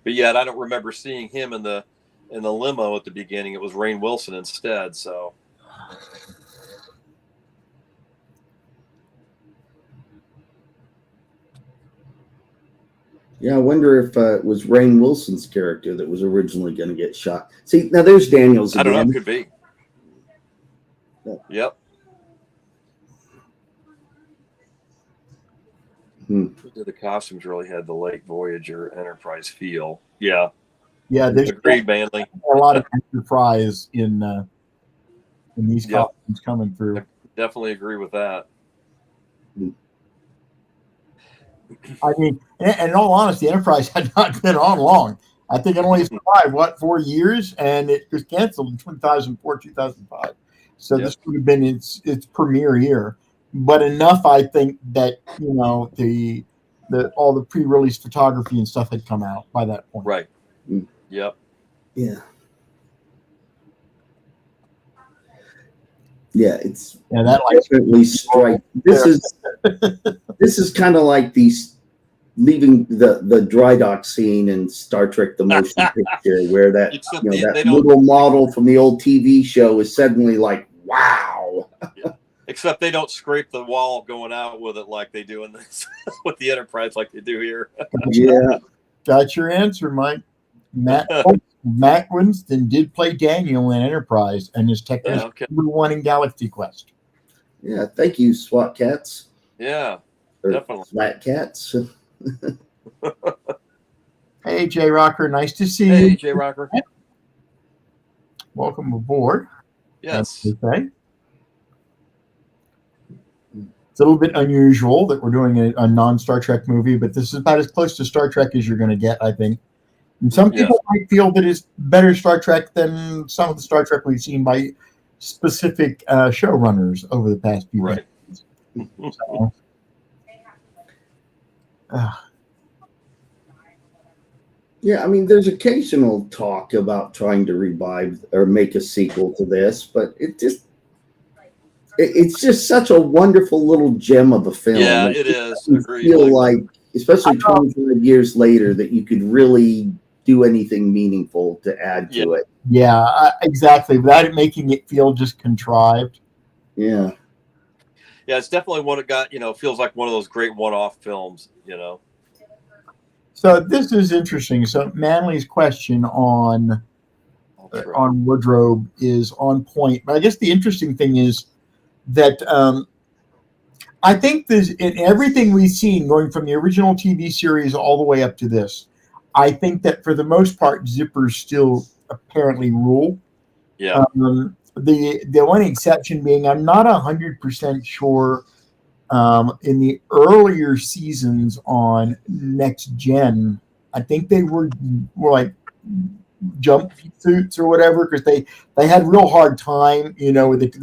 But yet I don't remember seeing him in the limo at the beginning. It was Rainn Wilson instead. So Yeah, I wonder if it was Rainn Wilson's character that was originally going to get shot. See, now there's Daniels I don't know. again. It could be. Yep. The costumes really had the late Voyager Enterprise feel. Yeah. Yeah, there's agreed, Manley. A lot of enterprise in these costumes coming through. I definitely agree with that. I mean, and in all honesty, Enterprise had not been on long. I think it only survived 4 years, and it was canceled in 2004, 2005. So this would have been its premiere year. But enough, I think, that you know the all the pre-release photography and stuff had come out by that point. Right. Yep. Yeah. Yeah, it's that definitely strike. This is kind of like these leaving the dry dock scene in Star Trek: The Motion Picture, where that that little model from the old TV show is suddenly like, wow. Yeah. Except they don't scrape the wall going out with it like they do in this with the Enterprise, like they do here. Yeah, got your answer, Mike. Matt Winston did play Daniel in Enterprise and is technically number one in Galaxy Quest. Yeah, thank you, SWAT cats. Yeah, or definitely. SWAT cats. Hey, J Rocker, nice to see you. Hey, J Rocker. Welcome aboard. Yes. Okay. It's a little bit unusual that we're doing a non-Star Trek movie, but this is about as close to Star Trek as you're going to get, I think. And some people might feel that it's better Star Trek than some of the Star Trek we've seen by specific showrunners over the past few decades. So, yeah, I mean, there's occasional talk about trying to revive or make a sequel to this, but it's just such a wonderful little gem of a film. Yeah, it is. I feel like, especially 25 years later, that you could really do anything meaningful to add to it. Yeah, exactly. Without it making it feel just contrived. Yeah. Yeah, it's definitely one that got, feels like one of those great one-off films, So this is interesting. So Manley's question on wardrobe is on point. But I guess the interesting thing is that I think there's in everything we've seen going from the original TV series all the way up to this, I think that for the most part, zippers still apparently rule. Yeah. The one exception being, I'm not 100% sure in the earlier seasons on Next Gen, I think they were more like jump suits or whatever, because they had real hard time, they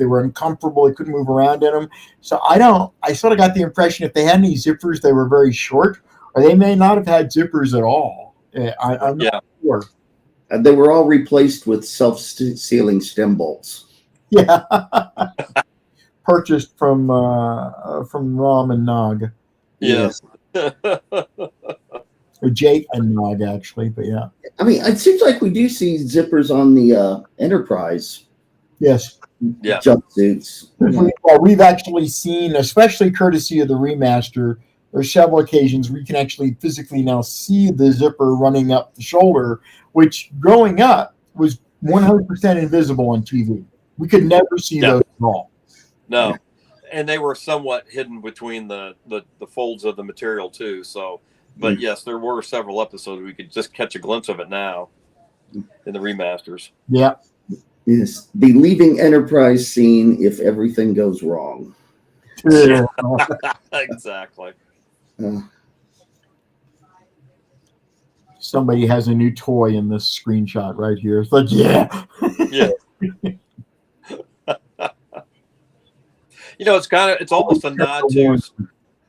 were uncomfortable, they couldn't move around in them. So I sort of got the impression if they had any zippers, they were very short, or they may not have had zippers at all. I'm not sure. And they were all replaced with self-sealing stem bolts. Yeah. Purchased from Ram and Nog. Yes. Or Jake and Nog, actually, but yeah. I mean, it seems like we do see zippers on the Enterprise. Yes. Yeah. Jumpsuits. We've actually seen, especially courtesy of the remaster, there's several occasions where you can actually physically now see the zipper running up the shoulder, which growing up was 100% invisible on TV. We could never see those at all. No. And they were somewhat hidden between the folds of the material too. So, but yes, there were several episodes we could just catch a glimpse of it now in the remasters. Yeah. Yes. The leaving Enterprise scene if everything goes wrong. Yeah. Exactly. Somebody has a new toy in this screenshot right here. It's like, yeah. Yeah. It's almost a nod to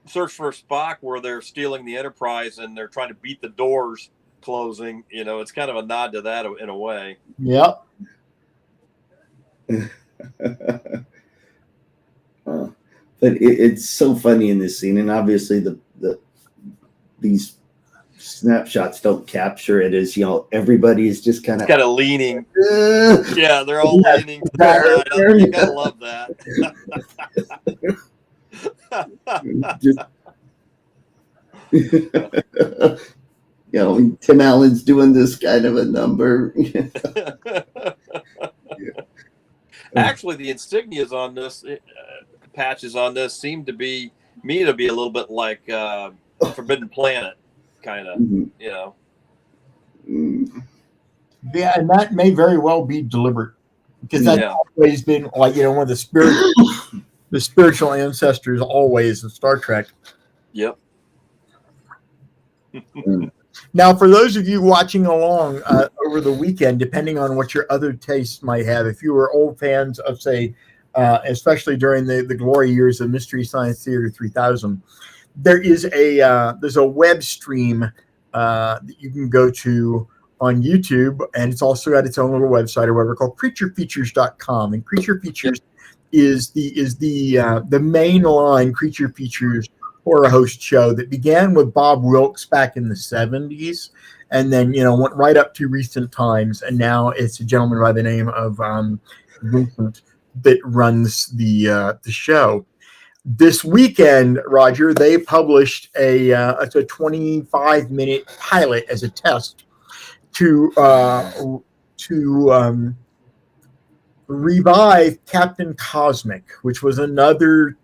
Search for Spock, where they're stealing the Enterprise and they're trying to beat the doors closing. It's kind of a nod to that in a way. Yep. But it's so funny in this scene, and obviously these snapshots don't capture it as, you know, everybody is just kind of leaning. Yeah, they're all leaning to the side. You gotta love that. Just, you know, Tim Allen's doing this kind of a number. Actually, the insignias on this, patches on this, seem to be a little bit like Forbidden Planet, kind of, you know. Yeah, and that may very well be deliberate, because that's always been, like, you know, one of the spiritual ancestors always in Star Trek. Yep. Now, for those of you watching along over the weekend, depending on what your other tastes might have, if you were old fans of, say, especially during the glory years of Mystery Science Theater 3000, there's a web stream that you can go to on YouTube, and it's also got its own little website or whatever, called creaturefeatures.com. And Creature Features is the mainline Creature Features horror host show that began with Bob Wilkes back in the 70s, and then, you know, went right up to recent times, and now it's a gentleman by the name of Vincent that runs the show. This weekend, Roger, they published a 25-minute pilot as a test to revive Captain Cosmic, which was another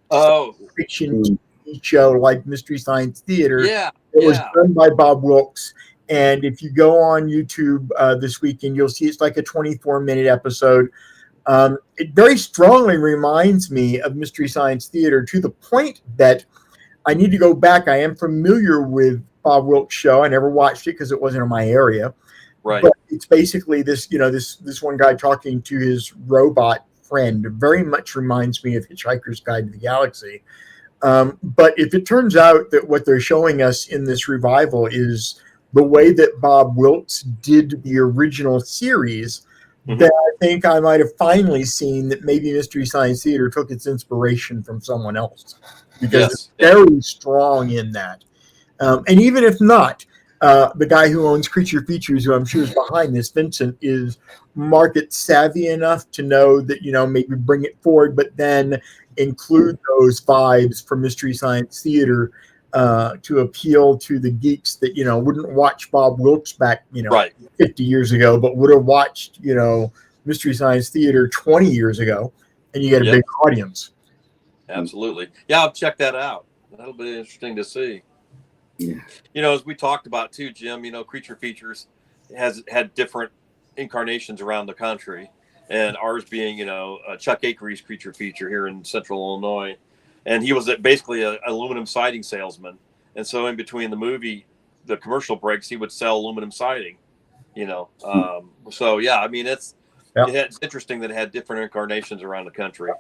fiction show like Mystery Science Theater. Yeah, it was done by Bob Wilkes. And if you go on YouTube this weekend, you'll see it's like a 24-minute episode. It very strongly reminds me of Mystery Science Theater, to the point that I need to go back. I am familiar with Bob Wilkes' show. I never watched it because it wasn't in my area. Right. But it's basically this, you know, this one guy talking to his robot friend. It very much reminds me of Hitchhiker's Guide to the Galaxy. But if it turns out that what they're showing us in this revival is the way that Bob Wilkes did the original series, then I think I might have finally seen that maybe Mystery Science Theater took its inspiration from someone else, because it's very strong in that. And even if not, the guy who owns Creature Features, who I'm sure is behind this, Vincent, is market savvy enough to know that, you know, maybe bring it forward, but then include those vibes from Mystery Science Theater to appeal to the geeks that, you know, wouldn't watch Bob Wilkes back, you know, 50 years ago, but would have watched, you know, Mystery Science Theater 20 years ago, and you get a big audience. Absolutely. Yeah, I'll check that out. That'll be interesting to see. Yeah. You know, as we talked about too, Jim, you know, Creature Features has had different incarnations around the country, and ours being, you know, Chuck Akery's Creature Feature here in Central Illinois. And he was basically an aluminum siding salesman. And so in between the commercial breaks, he would sell aluminum siding, you know. So, yeah, I mean, it's interesting that it had different incarnations around the country.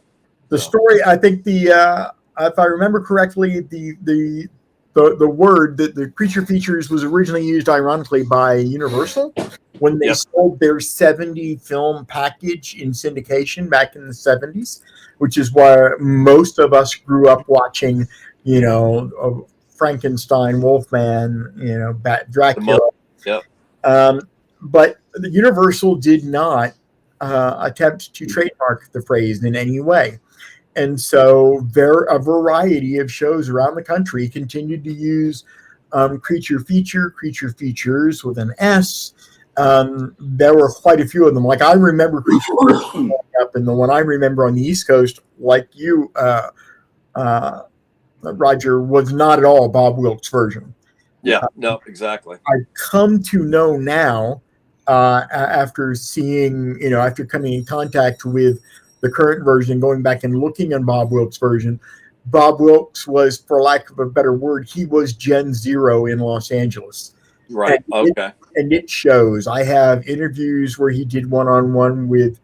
The story, I think if I remember correctly, the word that the Creature Features was originally used ironically by Universal when they sold their 70 film package in syndication back in the 70s, which is why most of us grew up watching, you know, Frankenstein, Wolfman, you know, Dracula. But the Universal did not attempt to trademark the phrase in any way. And so a variety of shows around the country continued to use Creature Features with an S. There were quite a few of them. Like, I remember Creature Features up, and the one I remember on the East Coast, like you, Roger, was not at all Bob Wilkes' version. Yeah, no, exactly. I've come to know now, after seeing, you know, after coming in contact with the current version, going back and looking at Bob Wilkes' version, Bob Wilkes was, for lack of a better word, he was Gen Zero in Los Angeles. Right. And it shows. I have interviews where he did one-on-one with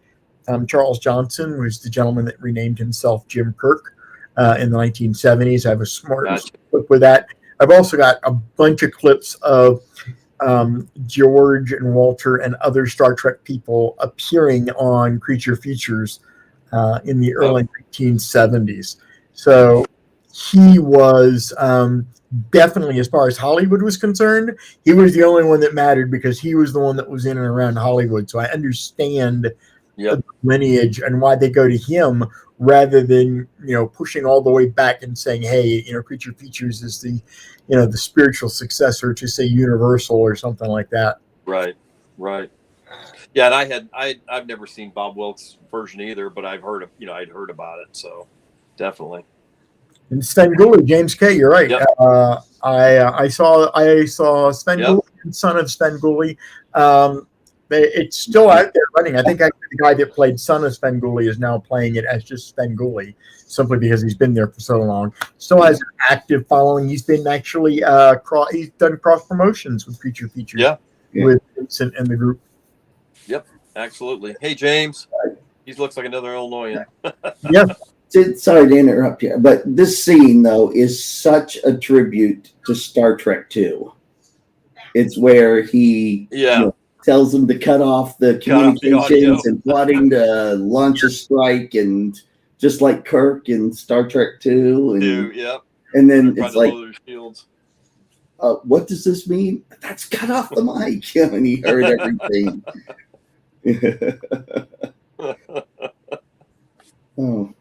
Charles Johnson, who's the gentleman that renamed himself Jim Kirk in the 1970s. I have a smart clip with that. I've also got a bunch of clips of George and Walter and other Star Trek people appearing on Creature Features in the early 1970s. So he was definitely, as far as Hollywood was concerned, he was the only one that mattered because he was the one that was in and around Hollywood. So I understand the lineage and why they go to him rather than, pushing all the way back and saying, hey, Creature Features is the, the spiritual successor to, say, Universal or something like that. Right. Yeah, and I've never seen Bob Wilkes' version either, but I'd heard about it, so definitely. And Svengoolie, James K. You're right. Yep. I saw Svengoolie, son of Svengoolie. It's still out there running. I think actually the guy that played son of Svengoolie is now playing it as just Svengoolie, simply because he's been there for so long. Still has an active following. He's been actually he's done cross promotions with Creature Features. With Vincent and the group. Yep, absolutely. Hey, James. He looks like another Illinoisan. Yeah. Sorry to interrupt you, but this scene, though, is such a tribute to Star Trek II. It's where he tells them to cut off the communications and plotting to launch a strike, and just like Kirk in Star Trek II. And then it's like, what does this mean? That's cut off the mic. And he heard everything. Oh.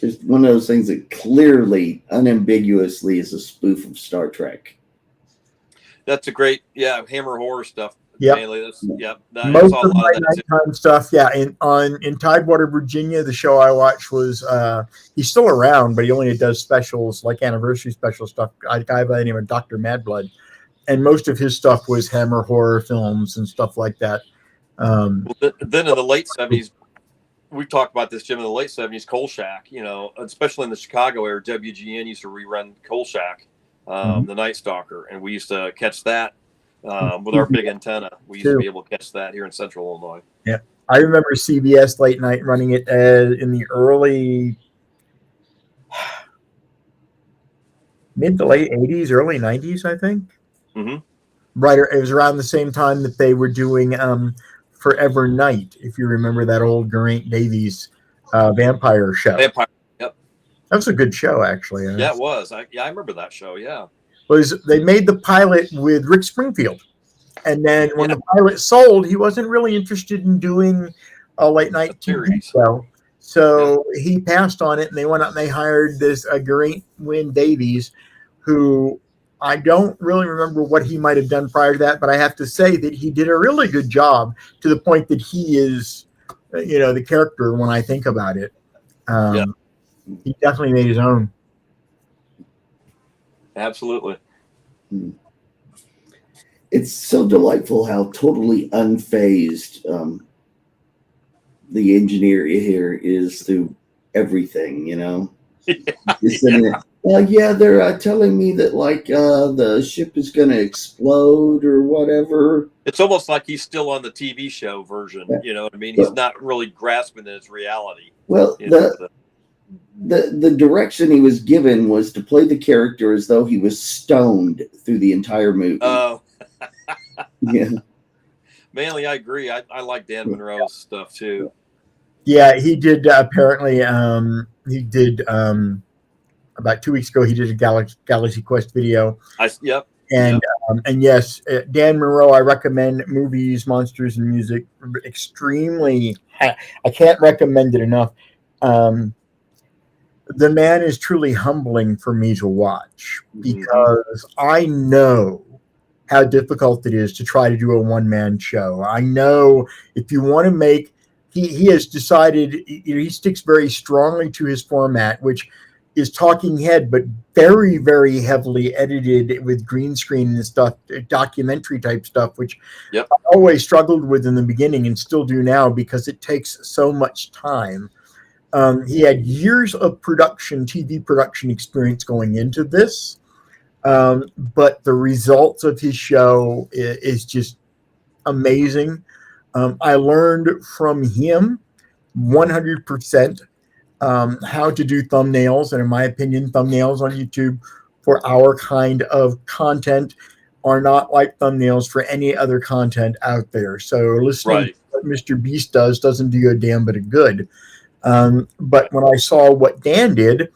It's one of those things that clearly, unambiguously is a spoof of Star Trek. That's a great, Hammer horror stuff. Yep. Mainly, most of my nighttime stuff, in Tidewater, Virginia, the show I watched was, he's still around, but he only does specials, like anniversary special stuff, a guy by the name of Dr. Madblood. And most of his stuff was Hammer horror films and stuff like that. Then in the late 70s, we talked about this, Jim, in the late 70s, Kolchak, especially in the Chicago area, WGN used to rerun Kolchak, the Night Stalker, and we used to catch that with our big antenna. We used to be able to catch that here in Central Illinois. Yeah. I remember CBS late night running it in the early, mid to late 80s, early 90s, I think. Mm-hmm. Right. It was around the same time that they were doing Forever Night, if you remember that old Geraint Davies vampire show. Yep. That was a good show, actually. Yeah, it was. I remember that show, They made the pilot with Rick Springfield. And then when the pilot sold, he wasn't really interested in doing a late night TV show. So he passed on it, and they went out and they hired this Geraint Wynn Davies, who I don't really remember what he might have done prior to that, but I have to say that he did a really good job, to the point that he is, the character when I think about it. He definitely made his own. Absolutely. It's so delightful how totally unfazed the engineer here is through everything, they're telling me that the ship is going to explode or whatever. It's almost like he's still on the TV show version. You know what I mean? He's not really grasping its reality. Well, the direction he was given was to play the character as though he was stoned through the entire movie. Oh, yeah. Mainly, I agree. I like Dan Monroe's stuff too. Yeah, he did. Apparently, he did. About 2 weeks ago, he did a Galaxy Quest video. And yes, Dan Monroe, I recommend movies, monsters, and music. Extremely, I can't recommend it enough. The man is truly humbling for me to watch, because I know how difficult it is to try to do a one-man show. I know if you want to make, he has decided, he sticks very strongly to his format, which is talking head, but very, very heavily edited with green screen and stuff, documentary type stuff, which I always struggled with in the beginning and still do now, because it takes so much time. He had years of TV production experience going into this, but the results of his show is just amazing. I learned from him 100% how to do thumbnails, and in my opinion, thumbnails on YouTube for our kind of content are not like thumbnails for any other content out there. So listening to what Mr. Beast doesn't do you a damn bit of good. But when I saw what Dan did,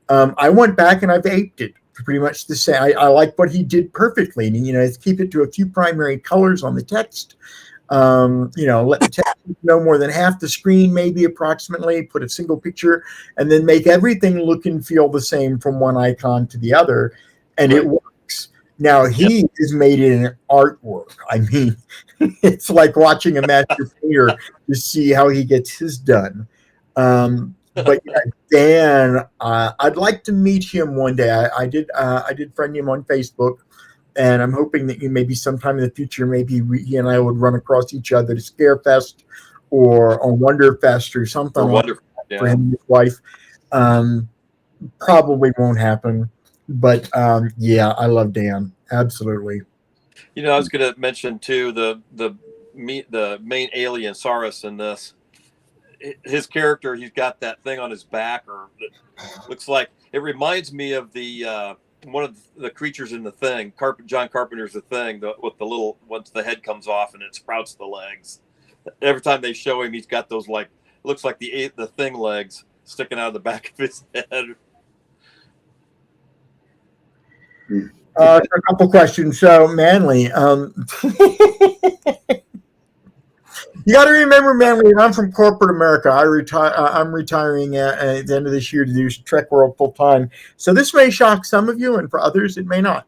I went back and I've aped it pretty much the same. I like what he did perfectly. And, keep it to a few primary colors on the text. Let the text no more than half the screen, maybe approximately, put a single picture, and then make everything look and feel the same from one icon to the other. And it works. Now, he has made it an artwork. I mean, it's like watching a master painter to see how he gets his done. But yeah, Dan, I'd like to meet him one day. I did friend him on Facebook, and I'm hoping that maybe sometime in the future, maybe he and I would run across each other to Scarefest or on Wonderfest or something for him and his wife. Probably won't happen, but yeah, I love Dan, absolutely. I was going to mention too the main alien Saurus in this. His character, he's got that thing on his back, or it looks like it reminds me of the one of the creatures in The Thing. John Carpenter's The Thing, with the little, once the head comes off and it sprouts the legs. Every time they show him, he's got those looks like the Thing legs sticking out of the back of his head. A couple questions. So, Manly, you got to remember, Manly, I'm from corporate America. I'm retiring at the end of this year to do Trek World full time. So this may shock some of you, and for others, it may not.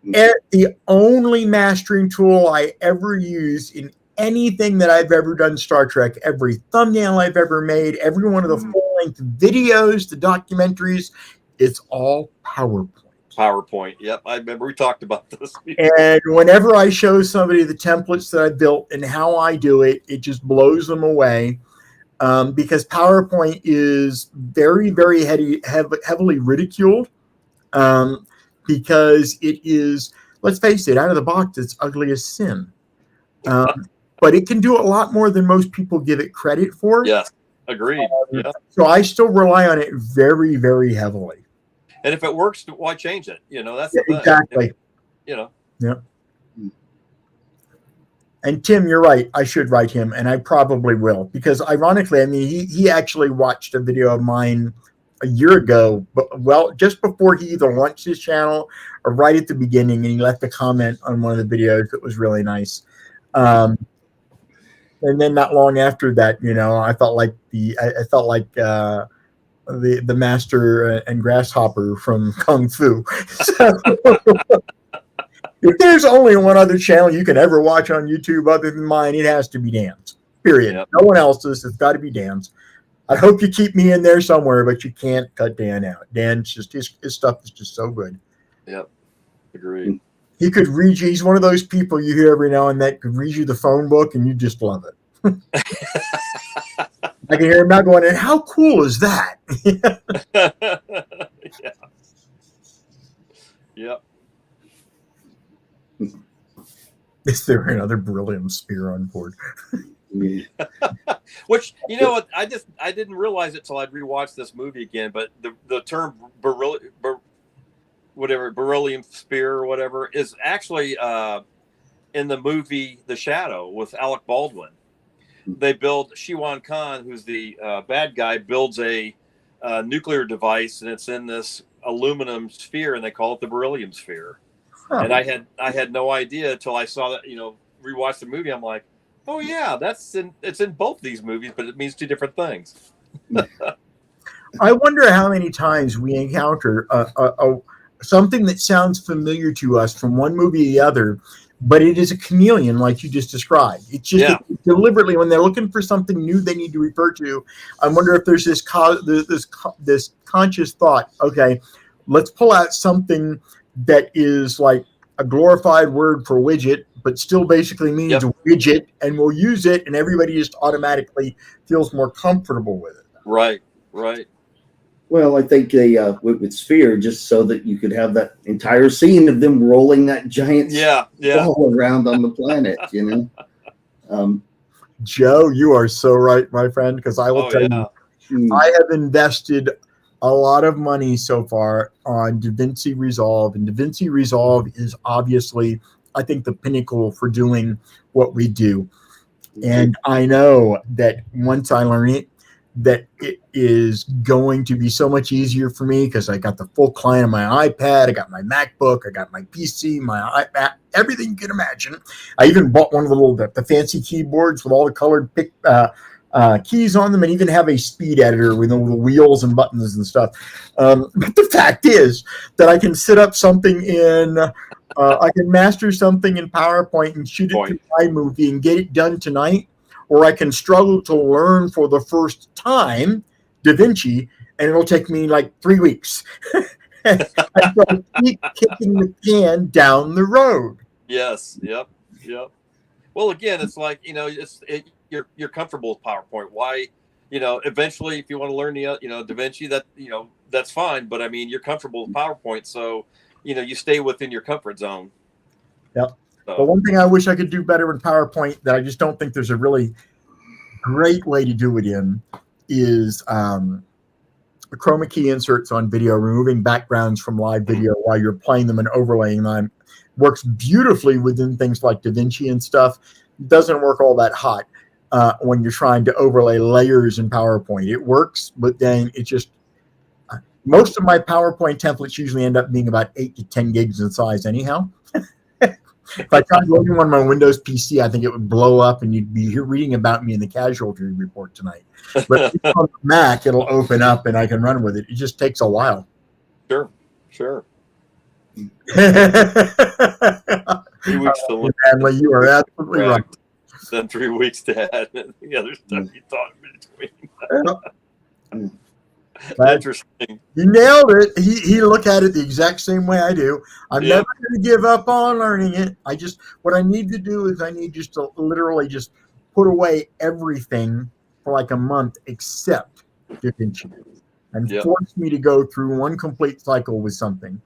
The only mastering tool I ever used in anything that I've ever done Star Trek, every thumbnail I've ever made, every one of the full-length videos, the documentaries, it's all PowerPoint. Yep, I remember we talked about this. And whenever I show somebody the templates that I built and how I do it, it just blows them away, because PowerPoint is very, very heavily ridiculed, because it is, let's face it, out of the box, it's ugly as sin. But it can do a lot more than most people give it credit for. Yes, agreed. So I still rely on it very, very heavily. And if it works, why change it? That's the thing. Exactly. Yeah. And Tim, you're right. I should write him, and I probably will, because ironically, I mean, he actually watched a video of mine a year ago, but just before he either launched his channel or right at the beginning, and he left a comment on one of the videos that was really nice. And then not long after that, I felt like the master and grasshopper from Kung Fu. So, if there's only one other channel you can ever watch on YouTube other than mine, it has to be Dan's. Period. Yep. No one else's. It's got to be Dan's. I hope you keep me in there somewhere, but you can't cut Dan out. Dan's just his stuff is just so good. Yep, agreed. He could read you. He's one of those people you hear every now and then could read you the phone book, and you just love it. I can hear him now going, and how cool is that? Yeah. Yep. Is there another beryllium spear on board? Which, what, I didn't realize it till I'd rewatched this movie again, but the term beryllium spear or whatever is actually in the movie The Shadow with Alec Baldwin. They build, Shiwan Khan, who's the bad guy, builds a nuclear device, and it's in this aluminum sphere, and they call it the beryllium sphere. Huh. And I had no idea until I saw that, rewatched the movie. I'm like, oh yeah, it's in both these movies, but it means two different things. I wonder how many times we encounter something that sounds familiar to us from one movie to the other, but it is a chameleon, like you just described. It's just deliberately, when they're looking for something new they need to refer to, I wonder if there's this conscious thought, okay, let's pull out something that is like a glorified word for widget, but still basically means a widget, and we'll use it, and everybody just automatically feels more comfortable with it. Right. Well, I think they with Sphere, just so that you could have that entire scene of them rolling that giant ball around on the planet, Joe, you are so right, my friend, because I will tell you, I have invested a lot of money so far on DaVinci Resolve, and DaVinci Resolve is obviously, I think, the pinnacle for doing what we do. And I know that once I learn it, that it is going to be so much easier for me because I got the full client on my iPad, I got my MacBook, I got my PC, my iPad, everything you can imagine. I even bought one of the fancy keyboards with all the colored keys on them, and even have a speed editor with the wheels and buttons and stuff. But the fact is that I can set up something I can master something in PowerPoint and shoot it to iMovie and get it done tonight, or I can struggle to learn for the first time DaVinci, and it'll take me like 3 weeks. And so I keep kicking the can down the road. Yes. Yep. Well, again, it's like, you're comfortable with PowerPoint. Why, eventually, if you want to learn DaVinci, that's fine. But I mean, you're comfortable with PowerPoint, so you stay within your comfort zone. Yep. So. But one thing I wish I could do better in PowerPoint that I just don't think there's a really great way to do it in is chroma key inserts on video, removing backgrounds from live video while you're playing them and overlaying them. Works beautifully within things like DaVinci and stuff. Doesn't work all that hot when you're trying to overlay layers in PowerPoint. It works, but then it just most of my PowerPoint templates usually end up being about 8 to 10 gigs in size anyhow. If I tried loading one on my Windows PC, I think it would blow up and you'd be reading about me in the casualty report tonight. But on Mac, it'll open up and I can run with it. It just takes a while. Sure. 3 weeks to learn. Manley, you are absolutely right. Then 3 weeks to add the other stuff you thought in between. Interesting. You nailed it. He looked at it the exact same way I do. I'm never going to give up on learning it. What I need to do is I need just to literally just put away everything for like a month except DaVinci and force me to go through one complete cycle with something.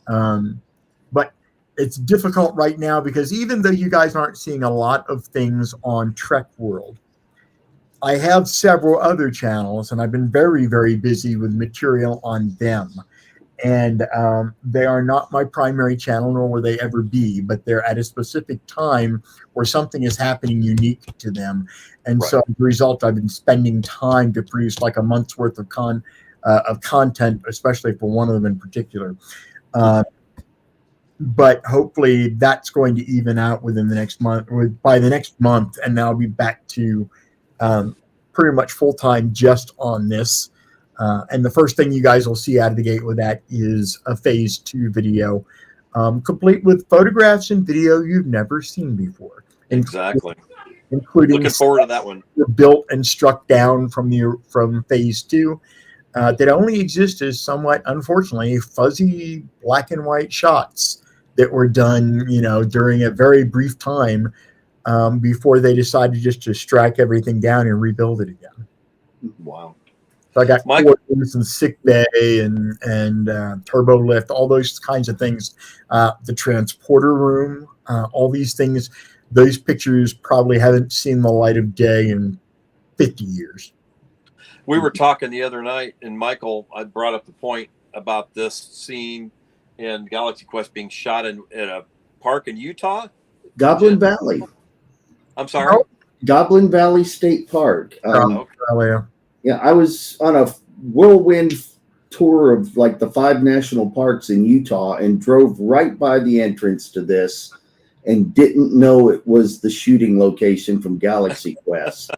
But it's difficult right now because even though you guys aren't seeing a lot of things on Trek World, I have several other channels, and I've been very, very busy with material on them. And they are not my primary channel, nor will they ever be, but they're at a specific time where something is happening unique to them. And so as a result, I've been spending time to produce like a month's worth of content, especially for one of them in particular. But hopefully that's going to even out within the next month, by the next month, and I'll be back to pretty much full-time just on this. And the first thing you guys will see out of the gate with that is a phase 2 video, complete with photographs and video you've never seen before. Exactly. Including looking forward to that one. Built and struck down from phase 2 that only exist as somewhat, unfortunately, fuzzy black and white shots that were done, during a very brief time before they decided just to strike everything down and rebuild it again. Wow. So I got quarters and sick bay and turbo lift, all those kinds of things. The transporter room, all these things. Those pictures probably haven't seen the light of day in 50 years. We were talking the other night, and Michael, I brought up the point about this scene in Galaxy Quest being shot at a park in Utah. Goblin Valley. I'm sorry? Goblin Valley State Park. Yeah, I was on a whirlwind tour of like the 5 national parks in Utah and drove right by the entrance to this and didn't know it was the shooting location from Galaxy Quest.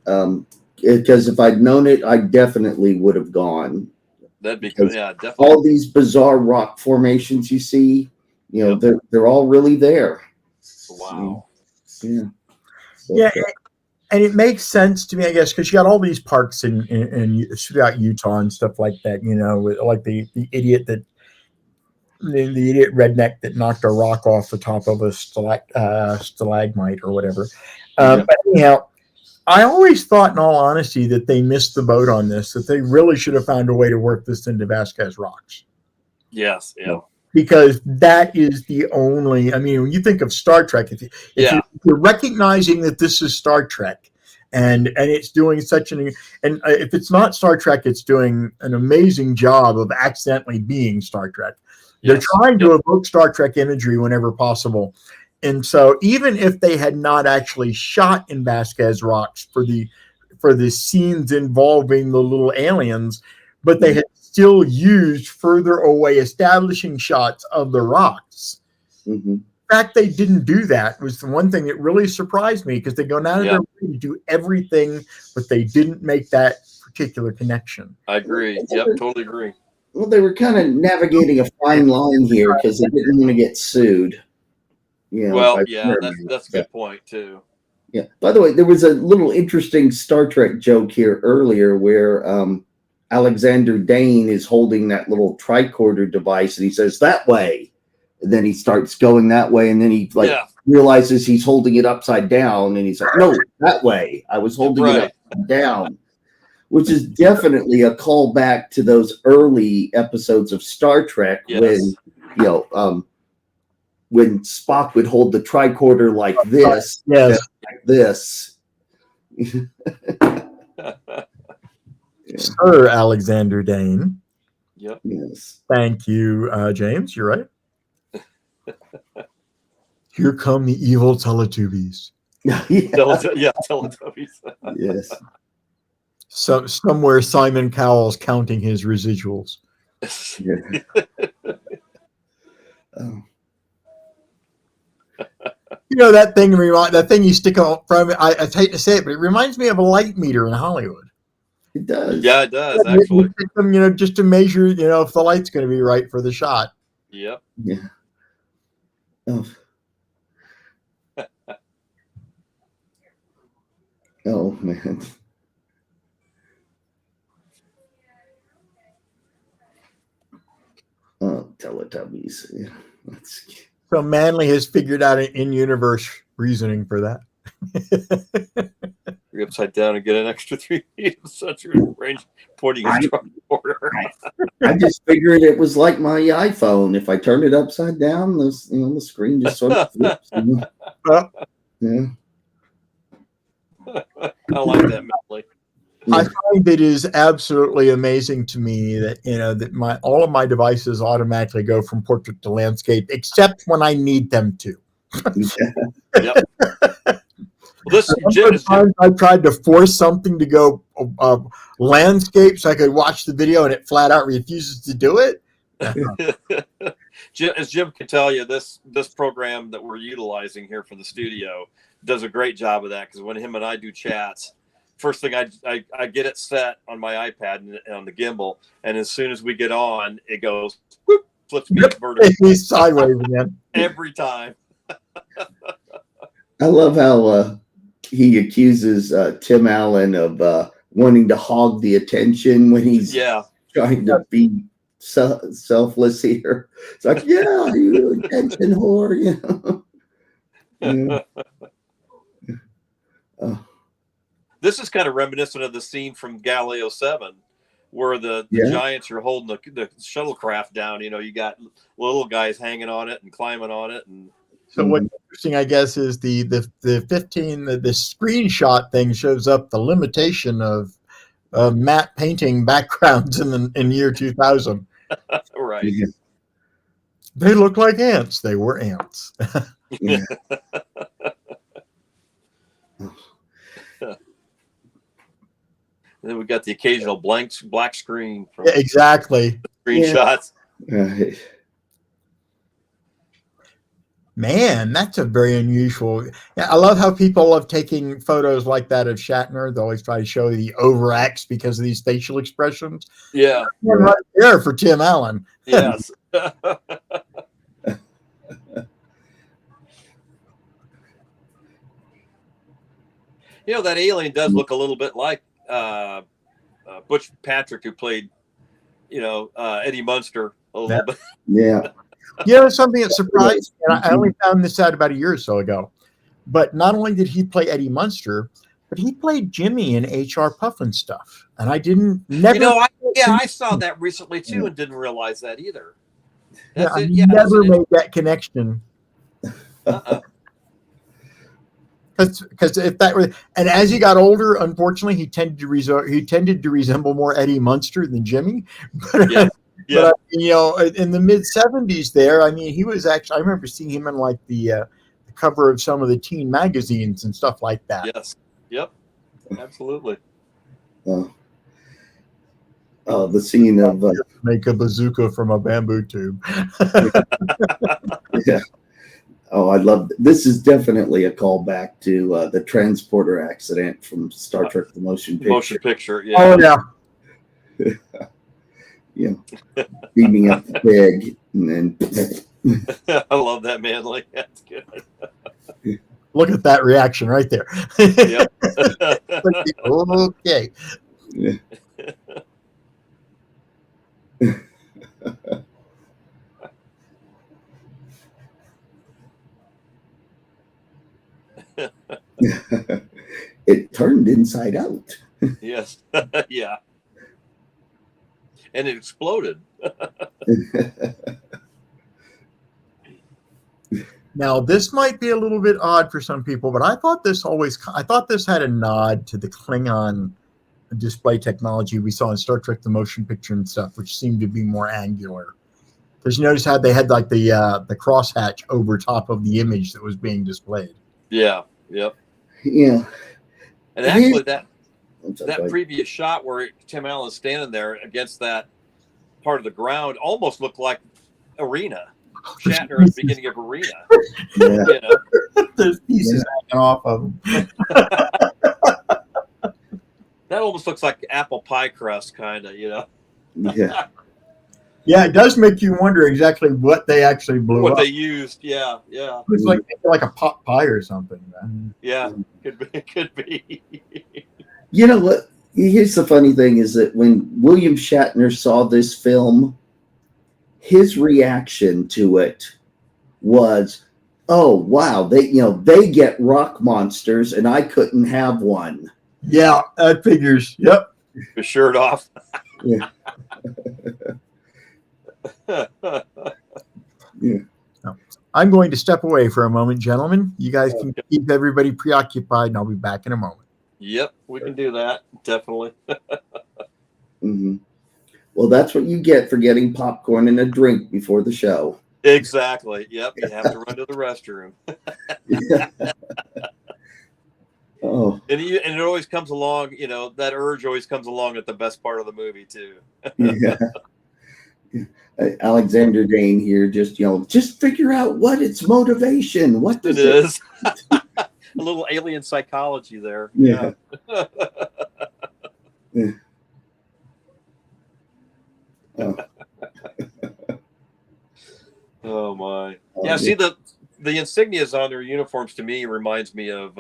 Because if I'd known it, I definitely would have gone. That'd be good. Yeah, definitely. All these bizarre rock formations you see, they're all really there. Wow. Yeah. And it makes sense to me, I guess, because you got all these parks in throughout Utah and stuff like that. Like the idiot the idiot redneck that knocked a rock off the top of a stalagmite or whatever. But anyhow, I always thought, in all honesty, that they missed the boat on this. That they really should have found a way to work this into Vasquez Rocks. Yes. Yeah. Because that is the only. I mean, when you think of Star Trek, if you're recognizing that this is Star Trek, and it's doing and if it's not Star Trek, it's doing an amazing job of accidentally being Star Trek. They're trying to evoke Star Trek imagery whenever possible, And so even if they had not actually shot in Vasquez Rocks for the scenes involving the little aliens, but they had still used further away establishing shots of the rocks. Mm-hmm. The fact they didn't do that was the one thing that really surprised me, because they go out of their way to do everything, but they didn't make that particular connection. I agree. Yep, totally agree. Well, they were kind of navigating a fine line here because they didn't want to get sued. You know, well, yeah, that's a good point too. Yeah. By the way, there was a little interesting Star Trek joke here earlier where Alexander Dane is holding that little tricorder device, and he says, "That way." And then he starts going that way, and then he realizes he's holding it upside down, and he's like, "No, that way. I was holding it upside down." Which is definitely a callback to those early episodes of Star Trek when, when Spock would hold the tricorder like this, like this. Sir Alexander Dane. Yep. Yes. Thank you, James. You're right. Here come the evil Teletubbies. Teletubbies. Yes. So somewhere Simon Cowell's counting his residuals. Yeah. You know, that thing you stick out from it. I hate to say it, but it reminds me of a light meter in Hollywood. It does. Yeah, it does, actually. Just to measure, if the light's going to be right for the shot. Yep. Yeah. Oh. Oh, man. Oh, Teletubbies. Yeah. So Manley has figured out an in-universe reasoning for that. You're upside down and get an extra 3 feet of century range pointing a order. I just figured it was like my iPhone. If I turn it upside down, the screen just sort of flips. Yeah. I like that, Manley. I find it is absolutely amazing to me that all of my devices automatically go from portrait to landscape, except when I need them to. Yep. Well, I tried to force something to go landscape so I could watch the video, and it flat out refuses to do it. As Jim can tell you, this program that we're utilizing here for the studio does a great job of that, because when him and I do chats, first thing I get it set on my iPad and on the gimbal, and as soon as we get on, it goes whoop, flips me vertical. He's sideways again every time. I love how he accuses Tim Allen of wanting to hog the attention when he's trying to be selfless here. It's like, you attention whore, This is kind of reminiscent of the scene from Galileo 7, where the giants are holding the shuttlecraft down. You got little guys hanging on it and climbing on it. And so what's interesting, I guess, is the screenshot thing shows up the limitation of matte painting backgrounds in year 2000. Right. Yeah. They look like ants. They were ants. Yeah. And then we got the occasional black screen. From exactly. Screenshots. Right. Man, that's a very unusual. I love how people love taking photos like that of Shatner. They always try to show he overacts because of these facial expressions. Yeah. Right there for Tim Allen. Yes. That alien does look a little bit like Butch Patrick, who played, Eddie Munster a little bit. Yeah. Something that surprised me, and I only found this out about a year or so ago, but not only did he play Eddie Munster, but he played Jimmy in H.R. Puffin stuff. And I I saw that recently too, and didn't realize that either. I never made that connection. Because if that were, and as he got older, unfortunately, he tended to resemble more Eddie Munster than Jimmy. But in the mid '70s, he was actually. I remember seeing him in like the the cover of some of the teen magazines and stuff like that. Yes. Yep. Absolutely. The scene of make a bazooka from a bamboo tube. yeah. Oh, I love this. Is definitely a callback to the transporter accident from Star Trek: The Motion Picture. Motion picture. Yeah. Oh yeah. Yeah. Beaming up the pig, and then I love that, Manly. That's good. Look at that reaction right there. Yep. Okay. yeah. It turned inside out. Yes. Yeah. And it exploded. Now, this might be a little bit odd for some people, but I thought this had a nod to the Klingon display technology we saw in Star Trek: The Motion Picture and stuff, which seemed to be more angular. Because you notice how they had like the crosshatch over top of the image that was being displayed. Yeah. Yep. Yeah. And actually, that previous shot where Tim Allen's standing there against that part of the ground almost looked like Arena. Shatner at the beginning of Arena. Yeah. You know? There's pieces hanging off of them. That almost looks like apple pie crust, kind of, you know. Yeah. Yeah, it does make you wonder exactly what they actually blew What up. they used, yeah. It's like a pot pie or something. Yeah, could be. You know what? Here's the funny thing: is that when William Shatner saw this film, his reaction to it was, "Oh wow, they get rock monsters, and I couldn't have one." Yeah, that figures. Yep. The shirt off. Yeah. Yeah. I'm going to step away for a moment, gentlemen. You guys can keep everybody preoccupied, and I'll be back in a moment. Yep, we can do that. Definitely. Mm-hmm. Well, that's what you get for getting popcorn and a drink before the show. Exactly. Yep, you have to run to the restroom. Yeah. Oh. And it always comes along, that urge always comes along at the best part of the movie, too. Yeah. Alexander Dane here, just figure out what its motivation. What does it is? A little alien psychology there. Yeah. Yeah. Oh. Oh my. Yeah, see the insignias on their uniforms to me reminds me of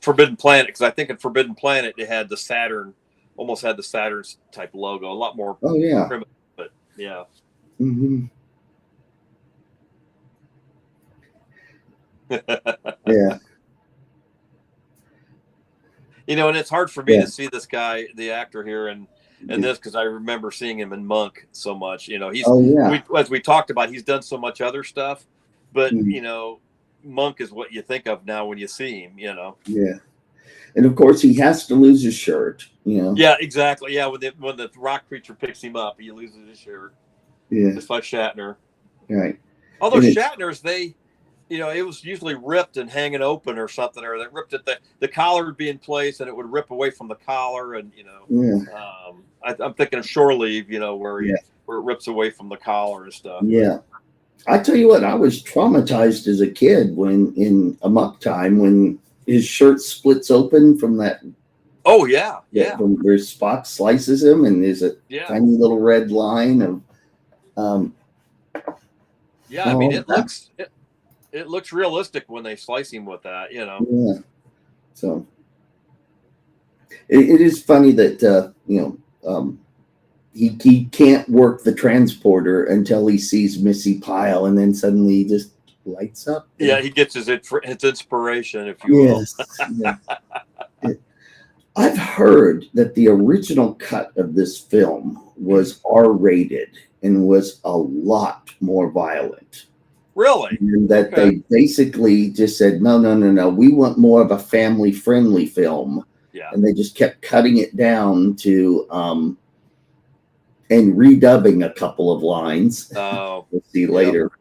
Forbidden Planet, because I think in Forbidden Planet it had the Saturn, almost had the Saturn type logo, a lot more. Oh yeah. Primitive, but yeah. Mm-hmm. Yeah. And it's hard for me to see this guy, the actor here, and this, because I remember seeing him in Monk so much. He's as we talked about, he's done so much other stuff, but Monk is what you think of now when you see him. Yeah, and of course he has to lose his shirt. Yeah, exactly. Yeah, when the rock creature picks him up, he loses his shirt. Yeah, just like Shatner. Right. Although Shatner's, it was usually ripped and hanging open or something, or they ripped it. The collar would be in place and it would rip away from the collar, and I'm thinking of Shore Leave, where it rips away from the collar and stuff. Yeah, I tell you what, I was traumatized as a kid when in Amok Time when his shirt splits open from that. Oh yeah, yeah. From where Spock slices him, and there's a tiny little red line of. Yeah, I mean it looks realistic when they slice him with that, Yeah. So it is funny that he can't work the transporter until he sees Missy Pyle, and then suddenly he just lights up. Yeah, he gets his inspiration, if you will. Yes. I've heard that the original cut of this film was R-rated and was a lot more violent. Really? And that they basically just said, no, we want more of a family-friendly film. Yeah. And they just kept cutting it down to and redubbing a couple of lines. Oh. We'll see later.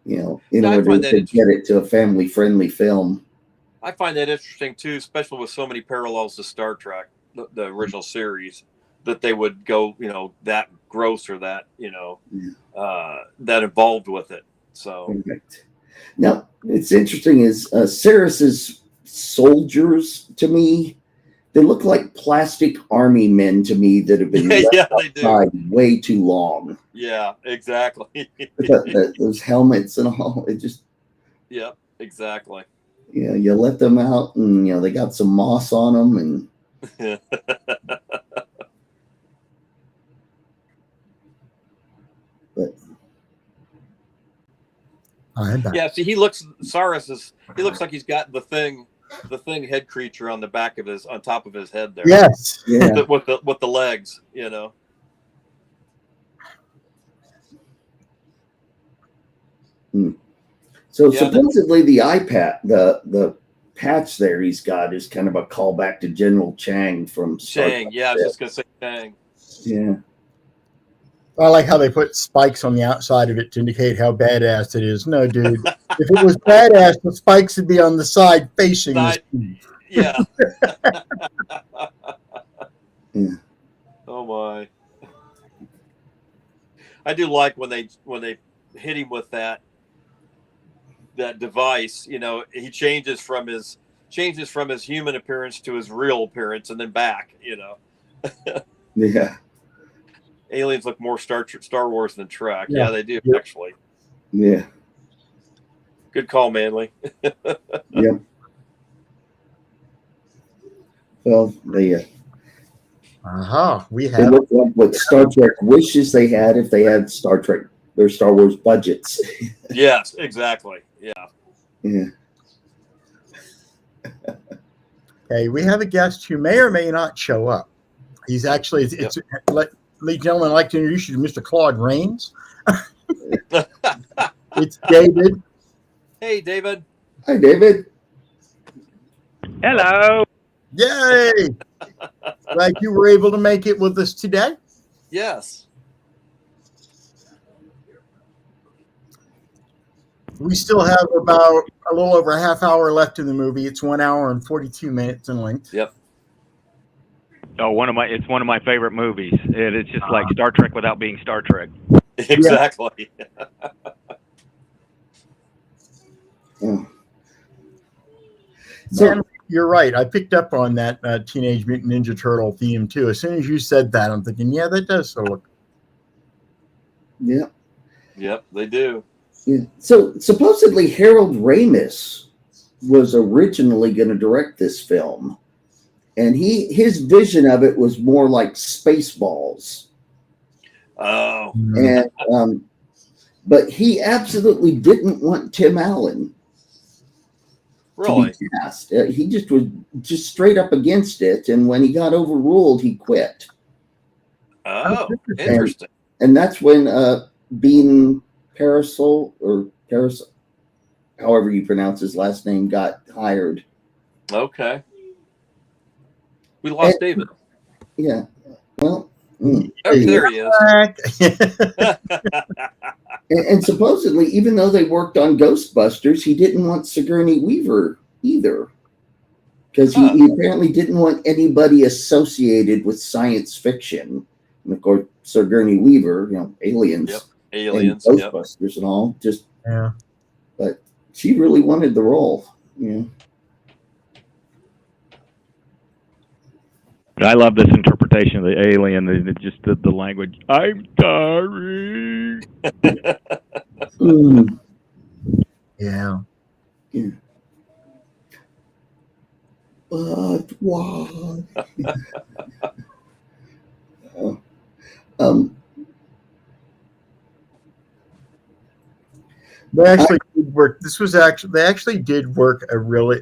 you know, in Yeah, I order find that to get it to a family-friendly film. I find that interesting too, especially with so many parallels to Star Trek, the original series, that they would go, you know, that gross or that, you know, that involved with it. So Correct. Now, it's interesting is Saris's soldiers to me, they look like plastic army men to me that have been left yeah, they do. outside way too long. Yeah, exactly. Those helmets and all, it just, Yep, exactly. you know, you let them out and, you know, they got some moss on them and but yeah, see, he looks he looks like he's got the thing head creature on the back of on top of his head there. Yes. yeah. with the legs, you know. So Yeah, supposedly the iPad, the patch there he's got is kind of a callback to General Chang from Star Chang. Trek. Yeah, I was just gonna say Chang. Yeah. I like how they put spikes on the outside of it to indicate how badass it is. No, dude. If it was badass, the spikes would be on the side facing the screen. Yeah. Yeah. Oh my. I do like when they hit him with that device, you know, he changes from his human appearance to his real appearance and then back, you know. Yeah. Aliens look more Star Wars than Trek. Yeah. Yeah, they do actually. Yeah. Good call, Manly. Yep. Well, they We they have look like what Star Trek wishes they had if they had their Star Wars budgets. Yes, exactly. Yeah. Yeah. okay. We have a guest who may or may not show up. He's actually it's ladies and gentlemen, I'd like to introduce you to Mr. Claude Rains. It's David. Hey, David. Hi, David. Hello. Yay! Glad you were able to make it with us today. Yes. We still have about a little over a half hour left in the movie. It's 1 hour and 42 minutes in length. Yep. Oh, it's one of my favorite movies. It's just like Star Trek without being Star Trek. Exactly. Oh. So you're right. I picked up on that Teenage Mutant Ninja Turtle theme too. As soon as you said that, I'm thinking, yeah, that does so look. Yeah. Yep, they do. Yeah. So supposedly Harold Ramis was originally going to direct this film, and his vision of it was more like Spaceballs. Oh. And but he absolutely didn't want Tim Allen Really? to be cast. He just was just straight up against it, and when he got overruled, he quit. Oh, interesting. And that's when Bean Parasol, however you pronounce his last name, got hired. Okay. We lost David. Yeah. Well. Oh, there he is. And supposedly, even though they worked on Ghostbusters, he didn't want Sigourney Weaver either, because he apparently didn't want anybody associated with science fiction. And of course, Sigourney Weaver, you know, aliens, and Ghostbusters, and all. Just but she really wanted the role. Yeah. I love this interpretation of the alien. Just the language. I'm sorry. Yeah. But why? They actually did work. They actually did work a really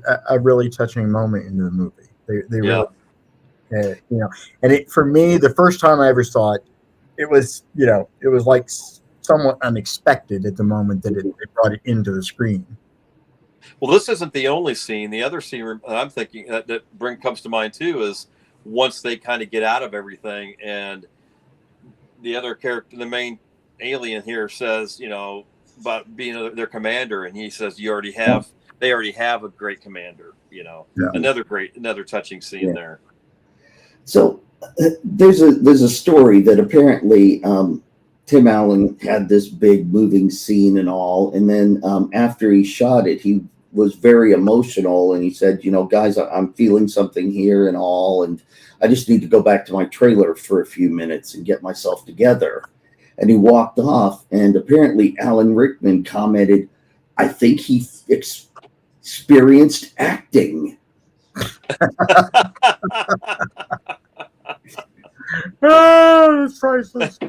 touching moment into the movie. They really, you know, and for me, the first time I ever saw it, it was like somewhat unexpected at the moment that they brought it into the screen. Well, this isn't the only scene. The other scene I'm thinking comes to mind too is once they kind of get out of everything, and the other character, the main alien here, says, you know, about being their commander, and he says they already have a great commander. You know, another touching scene there. So there's a story that apparently Tim Allen had this big moving scene and all, and then after he shot it, he was very emotional, and he said, guys, I'm feeling something here and all, and I just need to go back to my trailer for a few minutes and get myself together. And he walked off, and apparently Alan Rickman commented, I think he experienced acting. Oh, it's priceless.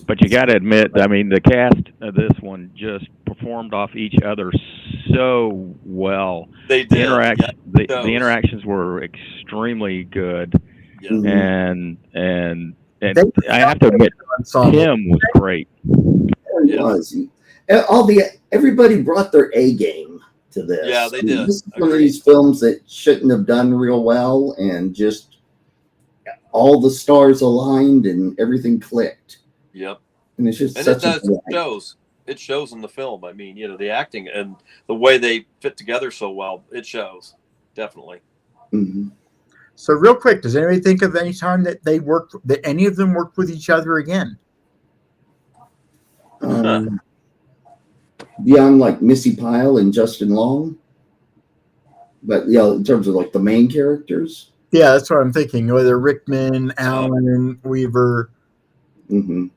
But you got to admit, I mean, the cast of this one just performed off each other so well. They did. The interactions were extremely good, and I have to admit, Tim was great. He was. Everybody brought their A game to this. Yeah, they did. This is one of these films that shouldn't have done real well, and just all the stars aligned and everything clicked. Yep. And it's just it shows in the film. I mean, the acting and the way they fit together so well, it shows. Definitely. Mm-hmm. So real quick, does anybody think of any time that any of them worked with each other again? Beyond like Missy Pyle and Justin Long, but in terms of like the main characters. Yeah, that's what I'm thinking. Whether Rickman, Allen, Weaver. Mm-hmm.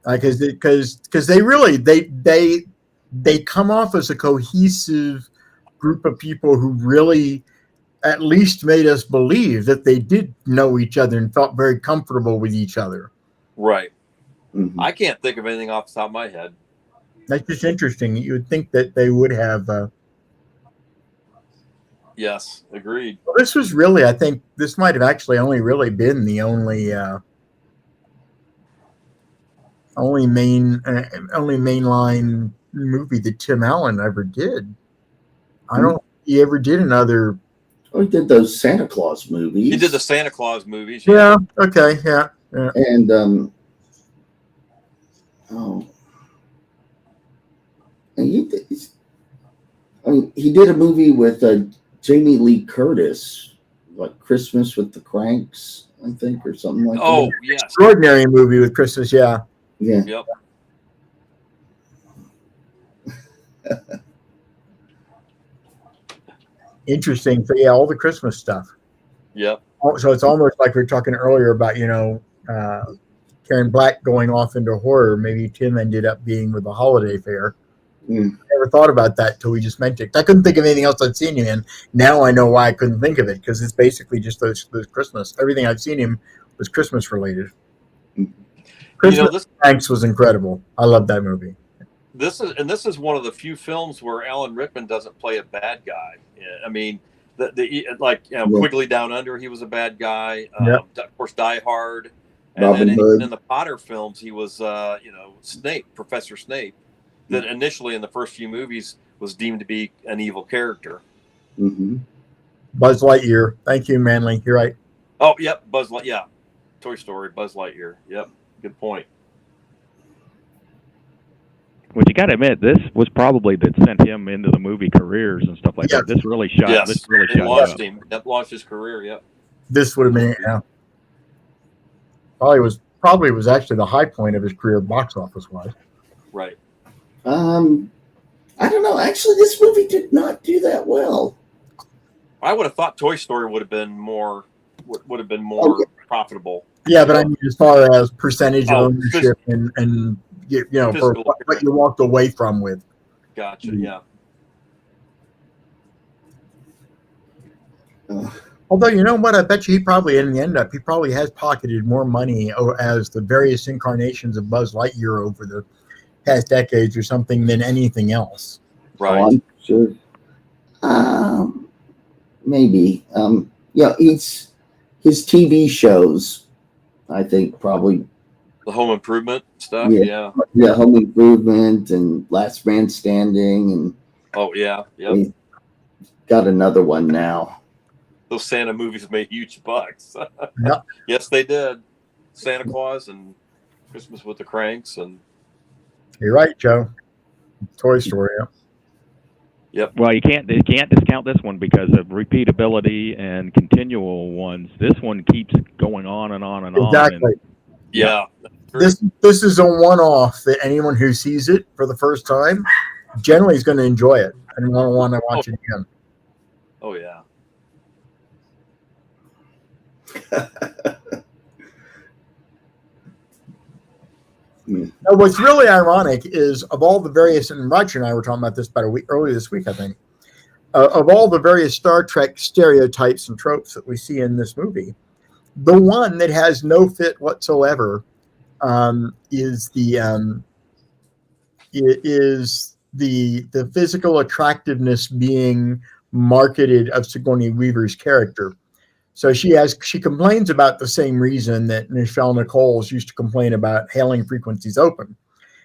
Because they really they come off as a cohesive group of people who really at least made us believe that they did know each other and felt very comfortable with each other. Right. Mm-hmm. I can't think of anything off the top of my head. That's just interesting. You would think that they would have. Yes, agreed. Well, this was really, I think, this might have actually only really been the only mainline movie that Tim Allen ever did. I don't think he ever did another. Oh, he did those Santa Claus movies. He did the Santa Claus movies. Yeah. Okay. Yeah. And and he did a movie with Jamie Lee Curtis, like Christmas with the Cranks, I think, or something like that. Oh, yes. Extraordinary movie with Christmas. Yeah. Yeah. Yep. Interesting. So yeah, all the Christmas stuff. Yep. So it's almost like we were talking earlier about, Karen Black going off into horror. Maybe Tim ended up being with the holiday fair. Mm. I never thought about that till we just mentioned it. I couldn't think of anything else I'd seen him in. Now I know why I couldn't think of it, because it's basically just those Christmas. Everything I've seen him was Christmas related. Christmas Thanks was incredible. I love that movie. This is one of the few films where Alan Rickman doesn't play a bad guy. I mean, Quigley Down Under, he was a bad guy. Of course, Die Hard, and then in the Potter films, he was Snape, Professor Snape, that initially in the first few movies was deemed to be an evil character. Mm-hmm. Buzz Lightyear. Thank you, Manley. You're right. Oh, yep, Buzz Lightyear. Yeah, Toy Story, Buzz Lightyear. Yep, good point. Which you got to admit, this was probably that sent him into the movie careers and stuff like that. This really shot. Yes, this really it shot launched him. That launched his career. Yep. This would have been probably was actually the high point of his career, box office wise. Right. I don't know. Actually, this movie did not do that well. I would have thought Toy Story would have been more profitable. Yeah, but I mean, as far as percentage ownership and for what you walked away from with. Gotcha. Yeah. Although, you know what? I bet you he probably has pocketed more money as the various incarnations of Buzz Lightyear over the past decades or something than anything else. Right. Oh, I'm sure. Maybe. It's his TV shows, I think, probably. The Home Improvement stuff. Yeah. Home Improvement and Last Man Standing. And oh, yeah. Yep. Got another one now. Those Santa movies made huge bucks. Yep. Yes, they did. Santa Claus and Christmas with the Cranks, and You're right, Joe. Toy Story. Yeah. yep. Well, you can't discount this one because of repeatability and continual ones. This one keeps going on and on and on. Exactly. And, Yeah. This is a one-off that anyone who sees it for the first time generally is going to enjoy it and want to watch it again. Oh yeah. Now, what's really ironic is of all the various, and Roger and I were talking about this about a week earlier this week, I think, of all the various Star Trek stereotypes and tropes that we see in this movie, the one that has no fit whatsoever is the physical attractiveness being marketed of Sigourney Weaver's character. So she complains about the same reason that Nichelle Nichols used to complain about hailing frequencies open.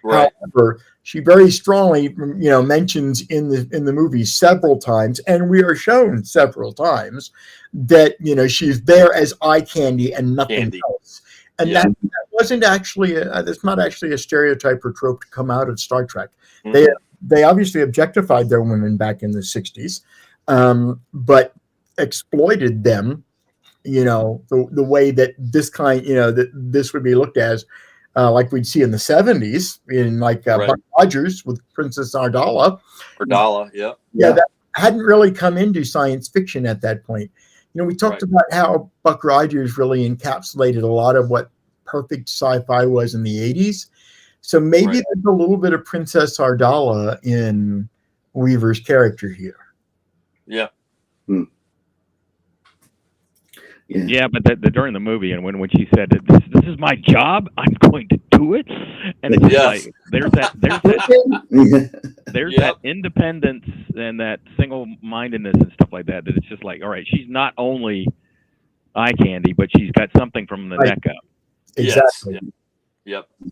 Right. However, she very strongly, mentions in the movie several times, and we are shown several times that she's there as eye candy and nothing else. And that wasn't actually that's not actually a stereotype or trope to come out of Star Trek. Mm-hmm. They obviously objectified their women back in the 60s, but exploited them. The way that this kind, that this would be looked as, like we'd see in the 70s in Buck Rogers with Princess Ardala. Yeah. That hadn't really come into science fiction at that point. We talked about how Buck Rogers really encapsulated a lot of what perfect sci-fi was in the 80s. So maybe there's a little bit of Princess Ardala in Weaver's character here. Yeah. Hmm. Yeah, but during the movie, and when she said, "This is my job, I'm going to do it," and it's just like there's that independence and that single-mindedness and stuff like that. That it's just like, all right, she's not only eye candy, but she's got something from the neck up. Exactly. Yes. Yep.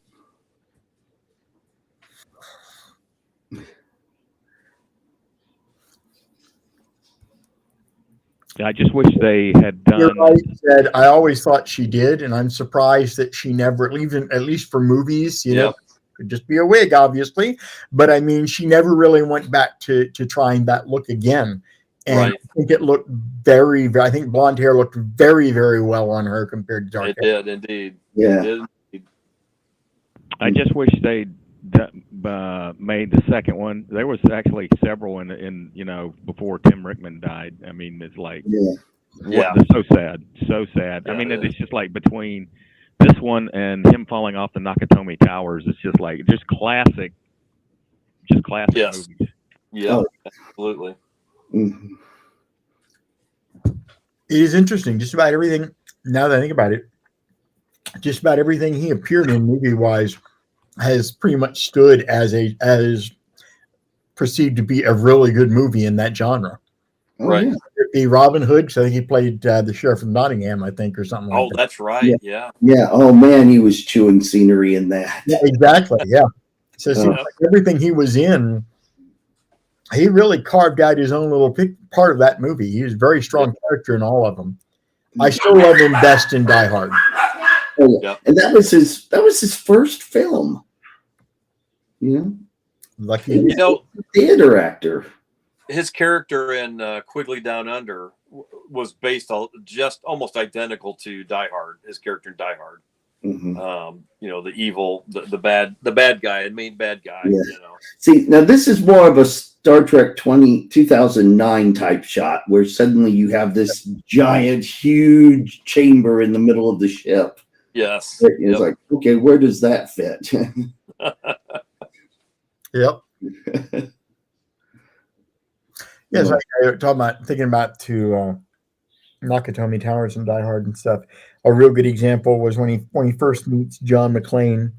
I just wish they had done. You're right, said I always thought she did, and I'm surprised that she never, even at least for movies, could just be a wig, obviously. But I mean, she never really went back to trying that look again. And I think it looked I think blonde hair looked very, very well on her compared to dark hair. It did indeed. Yeah. It did indeed. I just wish they made the second one. There was actually several in before Tim Rickman died. I mean, it's like it's so sad. Yeah, I mean, it's just like between this one and him falling off the Nakatomi Towers, it's just like classic movies. Yeah, absolutely. Mm-hmm. It is interesting. Just about everything. Now that I think about it, just about everything he appeared in movie-wise has pretty much stood as perceived to be a really good movie in that genre. Right. The Robin Hood, because I think he played the sheriff of Nottingham, I think, or something like that. Oh, that's right. Yeah. Yeah. Oh man, he was chewing scenery in that. Yeah, exactly. Yeah. So it seems like everything he was in, he really carved out his own little part of that movie. He was a very strong character in all of them. I still love him best in Die Hard. Oh, yeah. And that was his first film. Lucky theater actor. His character in Quigley Down Under was based on just almost identical to Die Hard. His character in Die Hard. Mm-hmm. The evil, the bad guy, the main bad guy. Yeah. See, now this is more of a Star Trek 2009 type shot where suddenly you have this giant, huge chamber in the middle of the ship. Yes. It's like, okay, where does that fit? Yep. Yes, thinking about Nakatomi Towers and Die Hard and stuff. A real good example was when he first meets John McClane,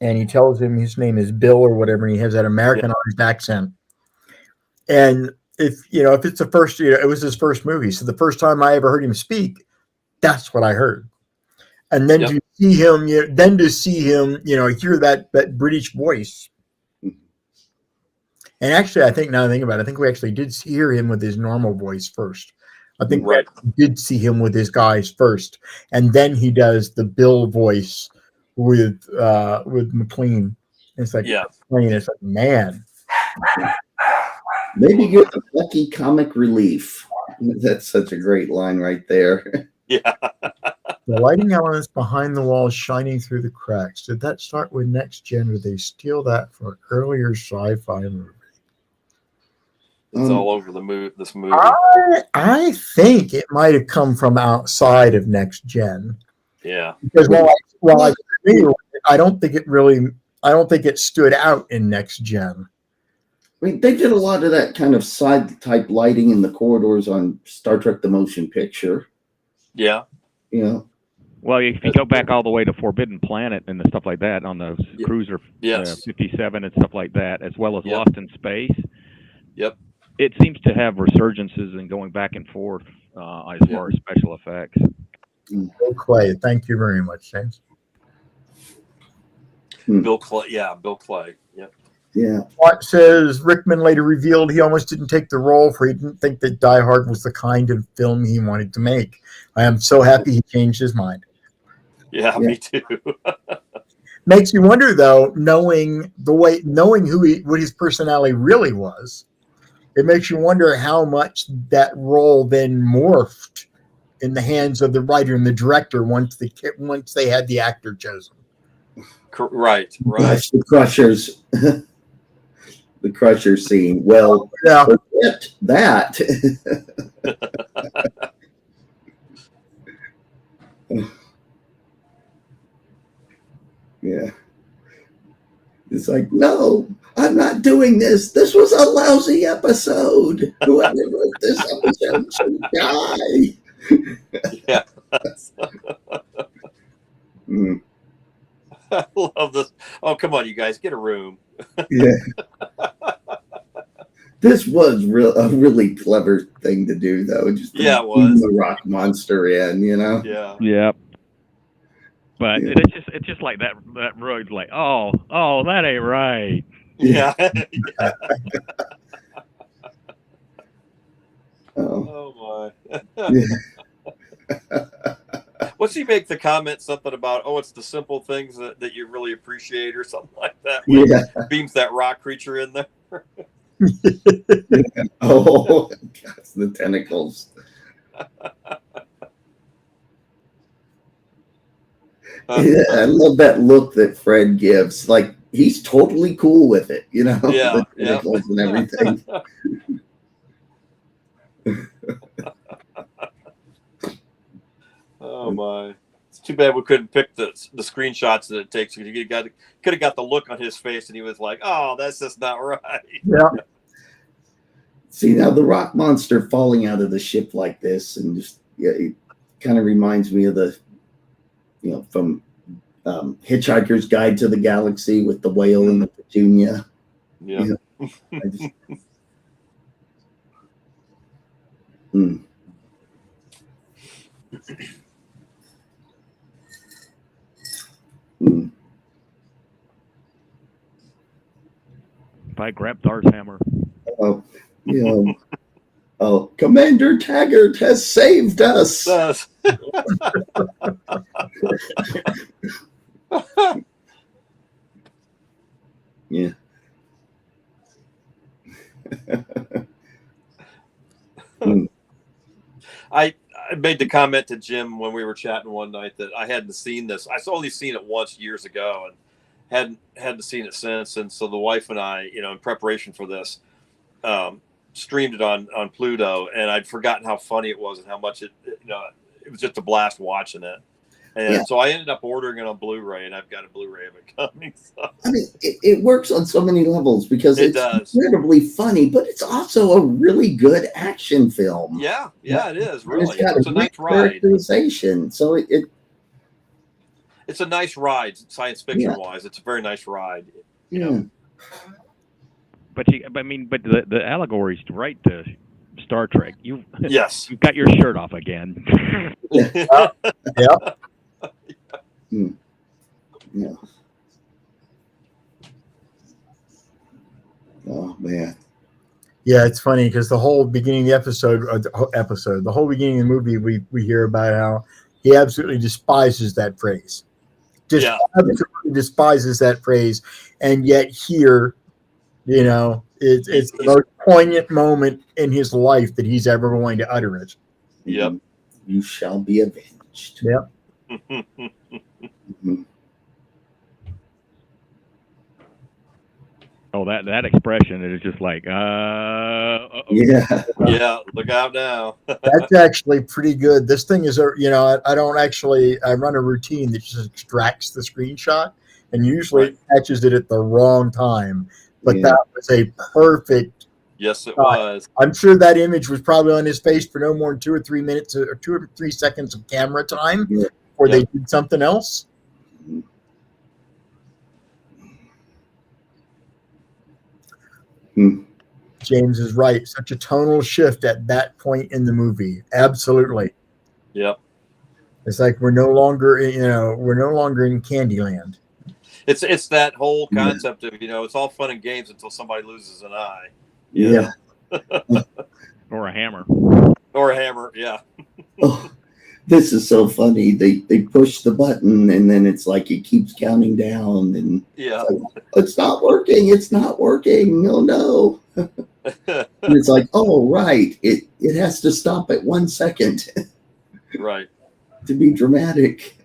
and he tells him his name is Bill or whatever, and he has that Americanized accent. And if it's the first, it was his first movie, so the first time I ever heard him speak, that's what I heard. And then to see him, hear that British voice. And actually, I think now I think about it, I think we actually did hear him with his normal voice first. I think we did see him with his guys first, and then he does the Bill voice with McLean. It's like McLean. It's like, man. Maybe you're the lucky comic relief. That's such a great line right there. Yeah. The lighting elements behind the walls shining through the cracks. Did that start with Next Gen, or did they steal that from an earlier sci-fi movie? It's all over this movie. I think it might have come from outside of Next Gen. Yeah. Because I don't think it stood out in Next Gen. I mean, they did a lot of that kind of side type lighting in the corridors on Star Trek: The Motion Picture. Yeah. You know. Well, if you go back all the way to Forbidden Planet and the stuff like that on the Cruiser 57 and stuff like that, as well as Lost in Space. Yep. It seems to have resurgences and going back and forth as far as special effects. Bill Clay, thank you very much, James. Bill Clay, Bill Clay. Yep. Yeah. Watt says Rickman later revealed he almost didn't take the role, for he didn't think that Die Hard was the kind of film he wanted to make. I am so happy he changed his mind. Yeah, me too. Makes you wonder, though, knowing what his personality really was. It makes you wonder how much that role then morphed in the hands of the writer and the director once they had the actor chosen. Right. Gosh, the Crushers. The Crusher scene. Well, forget that. Yeah. It's like, no, I'm not doing this. This was a lousy episode. Whoever wrote this episode should die. Yeah. I love this. Oh, come on, you guys, get a room. Yeah. This was a really clever thing to do, though. Just it was the rock monster in, you know. Yeah. Yeah. But it's just like that road's like, oh, that ain't right. Yeah. Oh my. Yeah. What's he make the comment something about? Oh, it's the simple things that you really appreciate, or something like that. Yeah. Beams that rock creature in there. Oh, that's the tentacles. Yeah, I love that look that Fred gives. Like, he's totally cool with it, you know? Yeah, the tentacles and everything. Oh my! It's too bad we couldn't pick the screenshots that it takes. You could have got the look on his face, and he was like, "Oh, that's just not right." Yeah. See, now the rock monster falling out of the ship like this, and just it kind of reminds me of from Hitchhiker's Guide to the Galaxy with the whale and the petunia. Yeah. If I grab Thor's hammer. Commander Taggart has saved us. Yeah. I made the comment to Jim when we were chatting one night that I hadn't seen this. I only seen it once years ago and hadn't seen it since. And so the wife and I, in preparation for this, streamed it on Pluto, and I'd forgotten how funny it was and how much it was just a blast watching it. And so I ended up ordering it on Blu-ray, and I've got a Blu-ray of it coming. So. I mean, it works on so many levels because it's incredibly funny, but it's also a really good action film. Yeah, it is, really. It's a nice ride. Characterization. So it's a nice ride, science fiction-wise. It's a very nice ride. Yeah. But the allegory's right to Star Trek. You've got your shirt off again. Yeah. Yeah. Oh man. Yeah, it's funny because the whole beginning of the whole beginning of the movie, we hear about how he absolutely despises that phrase. just absolutely despises that phrase. And yet here, you know, it's the most poignant moment in his life that he's ever going to utter it. Yep. You shall be avenged. Yep. Mhm. Oh, that expression is just like, Yeah. Yeah, look out now. That's actually pretty good. This thing is, you know, I don't actually, I run a routine that just extracts the screenshot and usually it catches it at the wrong time. But Yeah. that was a perfect. Yes, it was. I'm sure that image was probably on his face for no more than 2 or 3 minutes or 2 or 3 seconds of camera time before they did something else. James is right. Such a tonal shift at that point in the movie. Absolutely. Yep. It's like we're no longer in Candyland. It's that whole concept of, you know, it's all fun and games until somebody loses an eye. Yeah. or a hammer. Or a hammer, yeah. Oh, this is so funny. They push the button and then it's like it keeps counting down and it's not working. It's not working. Oh no. And it's like, oh right. It has to stop at 1 second. Right. To be dramatic.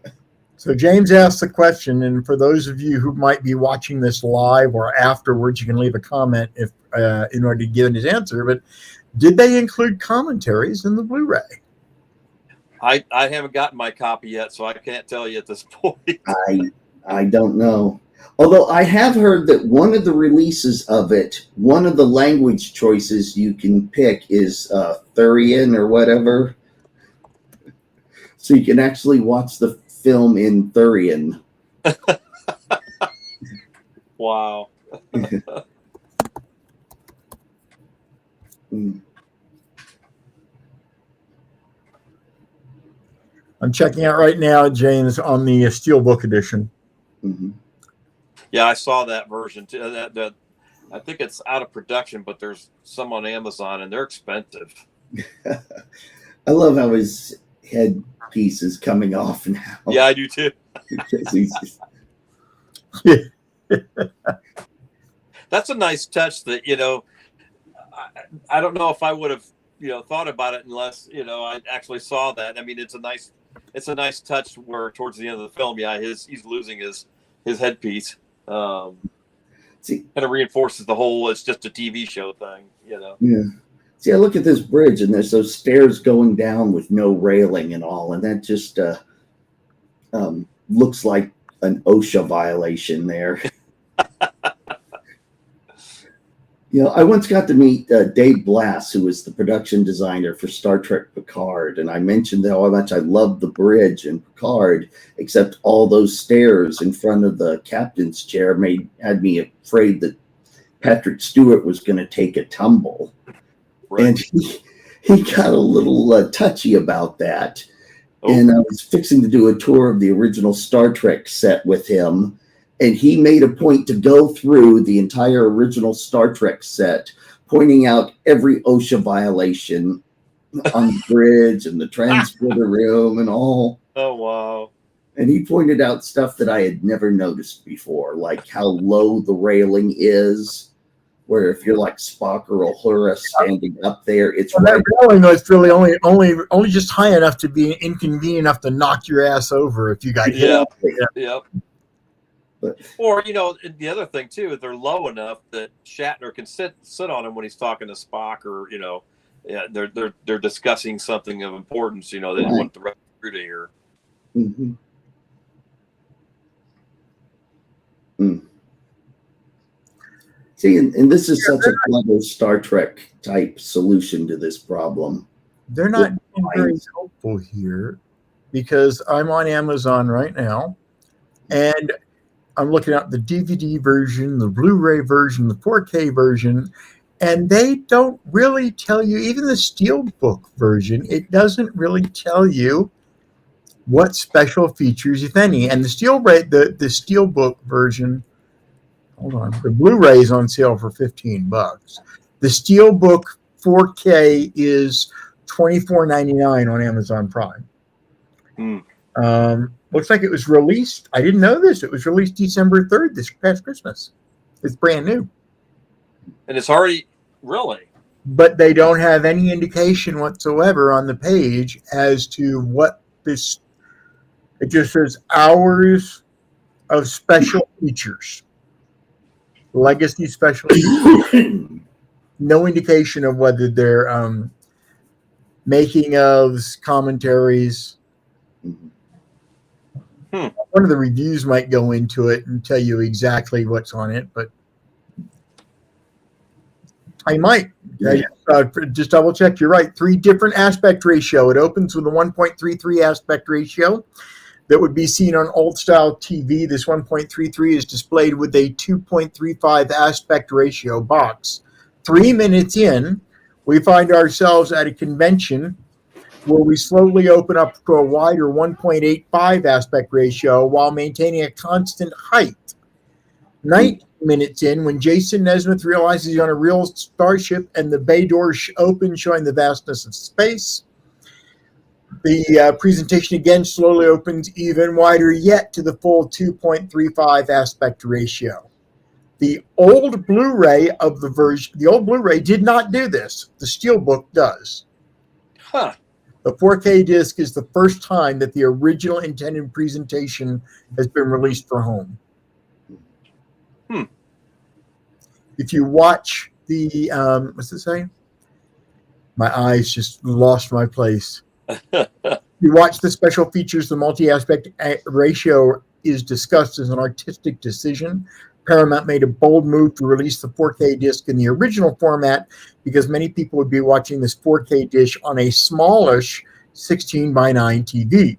So James asked the question, and for those of you who might be watching this live or afterwards, you can leave a comment if in order to give his answer. But did they include commentaries in the Blu-ray? I haven't gotten my copy yet, so I can't tell you at this point. I don't know. Although I have heard that one of the releases of it, one of the language choices you can pick is Thurian or whatever. So you can actually watch the film in Thurian. Wow. I'm checking out right now, James, on the Steelbook edition. Mm-hmm. Yeah, I saw that version too. That I think it's out of production, but there's some on Amazon, and they're expensive. I love how his headpiece is coming off now. Yeah, I do too. That's a nice touch that, you know, I don't know if I would have, you know, thought about it unless, you know, I actually saw that. I mean, it's a nice touch where towards the end of the film, he's losing his headpiece. See, kind of reinforces the whole it's just a TV show thing, you know. Yeah. See, I look at this bridge and there's those stairs going down with no railing and all, and that just looks like an OSHA violation there. You know, I once got to meet Dave Blass, who was the production designer for Star Trek Picard, and I mentioned how much I loved the bridge in Picard, except all those stairs in front of the captain's chair had me afraid that Patrick Stewart was going to take a tumble. Right. And he got a little touchy about that. Oh. And I was fixing to do a tour of the original Star Trek set with him. And he made a point to go through the entire original Star Trek set, pointing out every OSHA violation on the bridge and the transporter room and all. Oh, wow. And he pointed out stuff that I had never noticed before, like how low the railing is, where if you're like Spock or Uhura standing up there, it's that railing was really only just high enough to be inconvenient enough to knock your ass over if you got hit. Yeah. But, or, you know, the other thing too is they're low enough that Shatner can sit on him when he's talking to Spock, or, you know, they're discussing something of importance. You know, they want the rest of the crew to hear. Mm-hmm. Mm. See, and this is such a clever Star Trek type solution to this problem. They're not being very helpful here, because I'm on Amazon right now, and I'm looking at the DVD version, the Blu-ray version, the 4K version, and they don't really tell you, even the Steelbook version, it doesn't really tell you what special features, if any. And the Steelbook version, hold on, the Blu-ray is on sale for $15. The Steelbook 4K is $24.99 on Amazon Prime. Looks like it was released. I didn't know this. It was released December 3rd this past Christmas. It's brand new. And it's already really. But they don't have any indication whatsoever on the page as to what this. It just says hours of special features, legacy special features. No indication of whether they're making ofs, commentaries. One of the reviews might go into it and tell you exactly what's on it, but I might. Just double check. You're right. 3 different aspect ratio. It opens with a 1.33 aspect ratio that would be seen on old style TV. This 1.33 is displayed with a 2.35 aspect ratio box. 3 minutes in, we find ourselves at a convention where we slowly open up to a wider 1.85 aspect ratio while maintaining a constant height. 19 minutes in, when Jason Nesmith realizes he's on a real starship and the bay doors open, showing the vastness of space, the presentation again slowly opens even wider yet to the full 2.35 aspect ratio. The old Blu-ray of the version, the old Blu-ray did not do this. The Steelbook does. Huh. The 4K disc is the first time that the original intended presentation has been released for home. If you watch the, what's it say? My eyes just lost my place. You watch the special features, the multi-aspect ratio is discussed as an artistic decision. Paramount made a bold move to release the 4K disc in the original format because many people would be watching this 4K dish on a smallish 16:9 TV.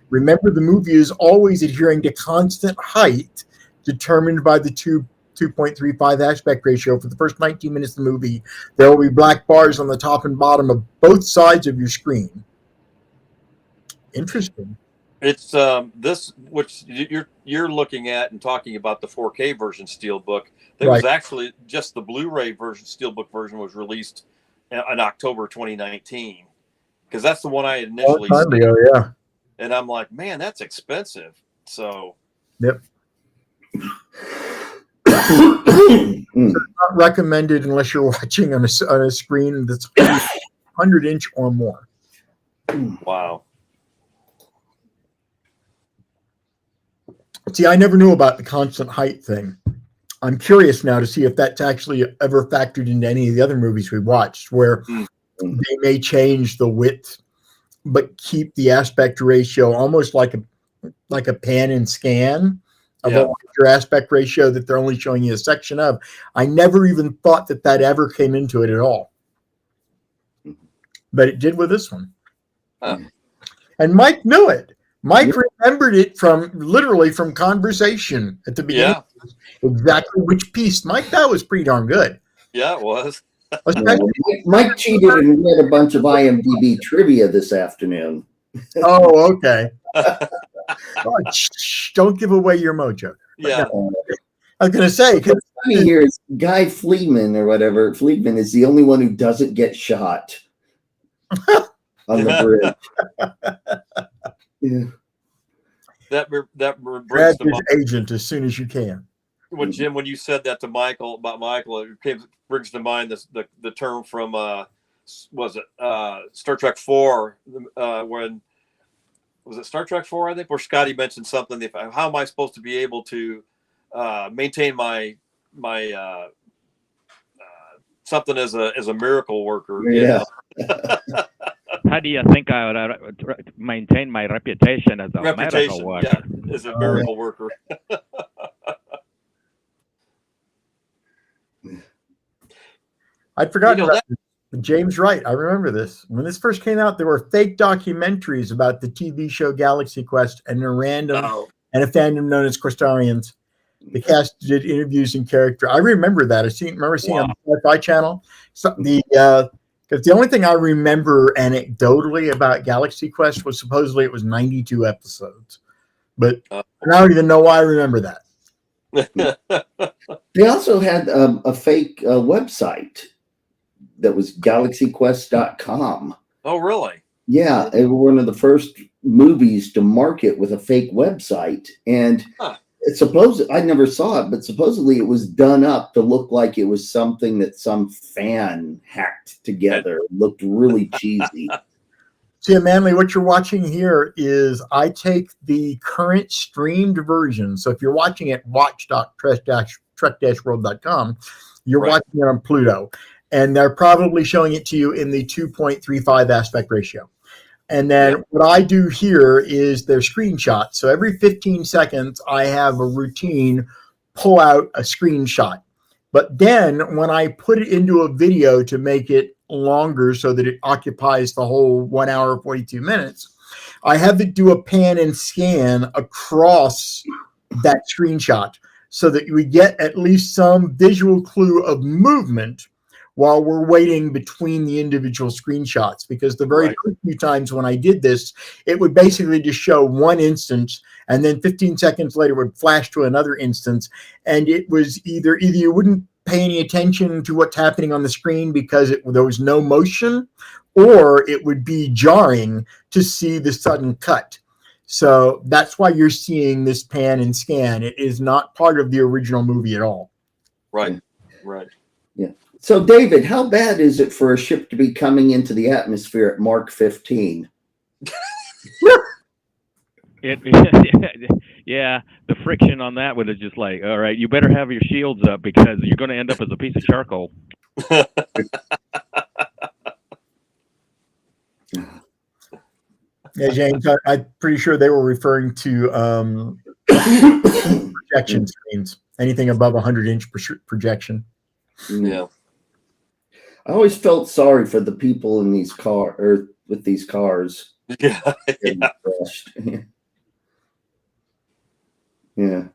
Remember, the movie is always adhering to constant height determined by the 2.35 aspect ratio. For the first 19 minutes of the movie, there will be black bars on the top and bottom of both sides of your screen. Interesting. It's this, which you're looking at and talking about the 4K version Steelbook. There was actually just the Blu-ray version, Steelbook version was released in October 2019, because that's the one I initially seen. Yeah. And I'm like, man, that's expensive. So. Yep. It's not recommended unless you're watching on a screen that's 100-inch or more. Wow. See, I never knew about the constant height thing. I'm curious now to see if that's actually ever factored into any of the other movies we watched, where they may change the width but keep the aspect ratio almost like a pan and scan of a larger aspect ratio that they're only showing you a section of. I never even thought that ever came into it at all. But it did with this one. Huh. And Mike knew it. Mike remembered it literally from conversation at the beginning. Yeah. Exactly which piece. Mike, that was pretty darn good. Yeah, it was. Mike cheated and read a bunch of IMDb trivia this afternoon. Oh, okay. Don't give away your mojo. Yeah. No, I was going to say. What's funny here is Guy Fleeman or whatever. Fleeman is the only one who doesn't get shot on the bridge. Yeah. That brings grab to his mind, agent as soon as you can. When Jim, when you said that to Michael about Michael, it brings to mind the term from was it Star Trek 4 when was it Star Trek 4 I think, where Scotty mentioned something. How am I supposed to be able to maintain my something as a miracle worker? Yeah. How do you think I would maintain my reputation as a miracle worker? Yeah, as a miracle worker. I'd forgotten about this. James Wright. I remember this. When this first came out, there were fake documentaries about the TV show Galaxy Quest and a fandom known as Questarians. The cast did interviews in character. I remember that. I remember seeing on the Sci-Fi Channel. So because the only thing I remember anecdotally about Galaxy Quest was supposedly it was 92 episodes. But I don't even know why I remember that. They also had a fake website that was galaxyquest.com. Oh, really? Yeah, it was one of the first movies to market with a fake website. And I never saw it, but supposedly it was done up to look like it was something that some fan hacked together. It looked really cheesy. See, Manley, what you're watching here is I take the current streamed version. So if you're watching it, watch.trek-world.com, you're watching it on Pluto. And they're probably showing it to you in the 2.35 aspect ratio. And then what I do here is their screenshots. So every 15 seconds, I have a routine pull out a screenshot. But then when I put it into a video to make it longer so that it occupies the whole 1 hour, 42 minutes, I have it do a pan and scan across that screenshot so that we get at least some visual clue of movement while we're waiting between the individual screenshots. Because the very first few times when I did this, it would basically just show one instance, and then 15 seconds later would flash to another instance. And it was either you wouldn't pay any attention to what's happening on the screen because there was no motion, or it would be jarring to see the sudden cut. So that's why you're seeing this pan and scan. It is not part of the original movie at all. Right. Yeah. So, David, how bad is it for a ship to be coming into the atmosphere at Mark 15? Yeah, the friction on that would have just like, all right, you better have your shields up because you're going to end up as a piece of charcoal. Yeah, James, I'm pretty sure they were referring to projection screens, anything above 100-inch projection. Yeah. I always felt sorry for the people in these with these cars. Yeah. Yeah. And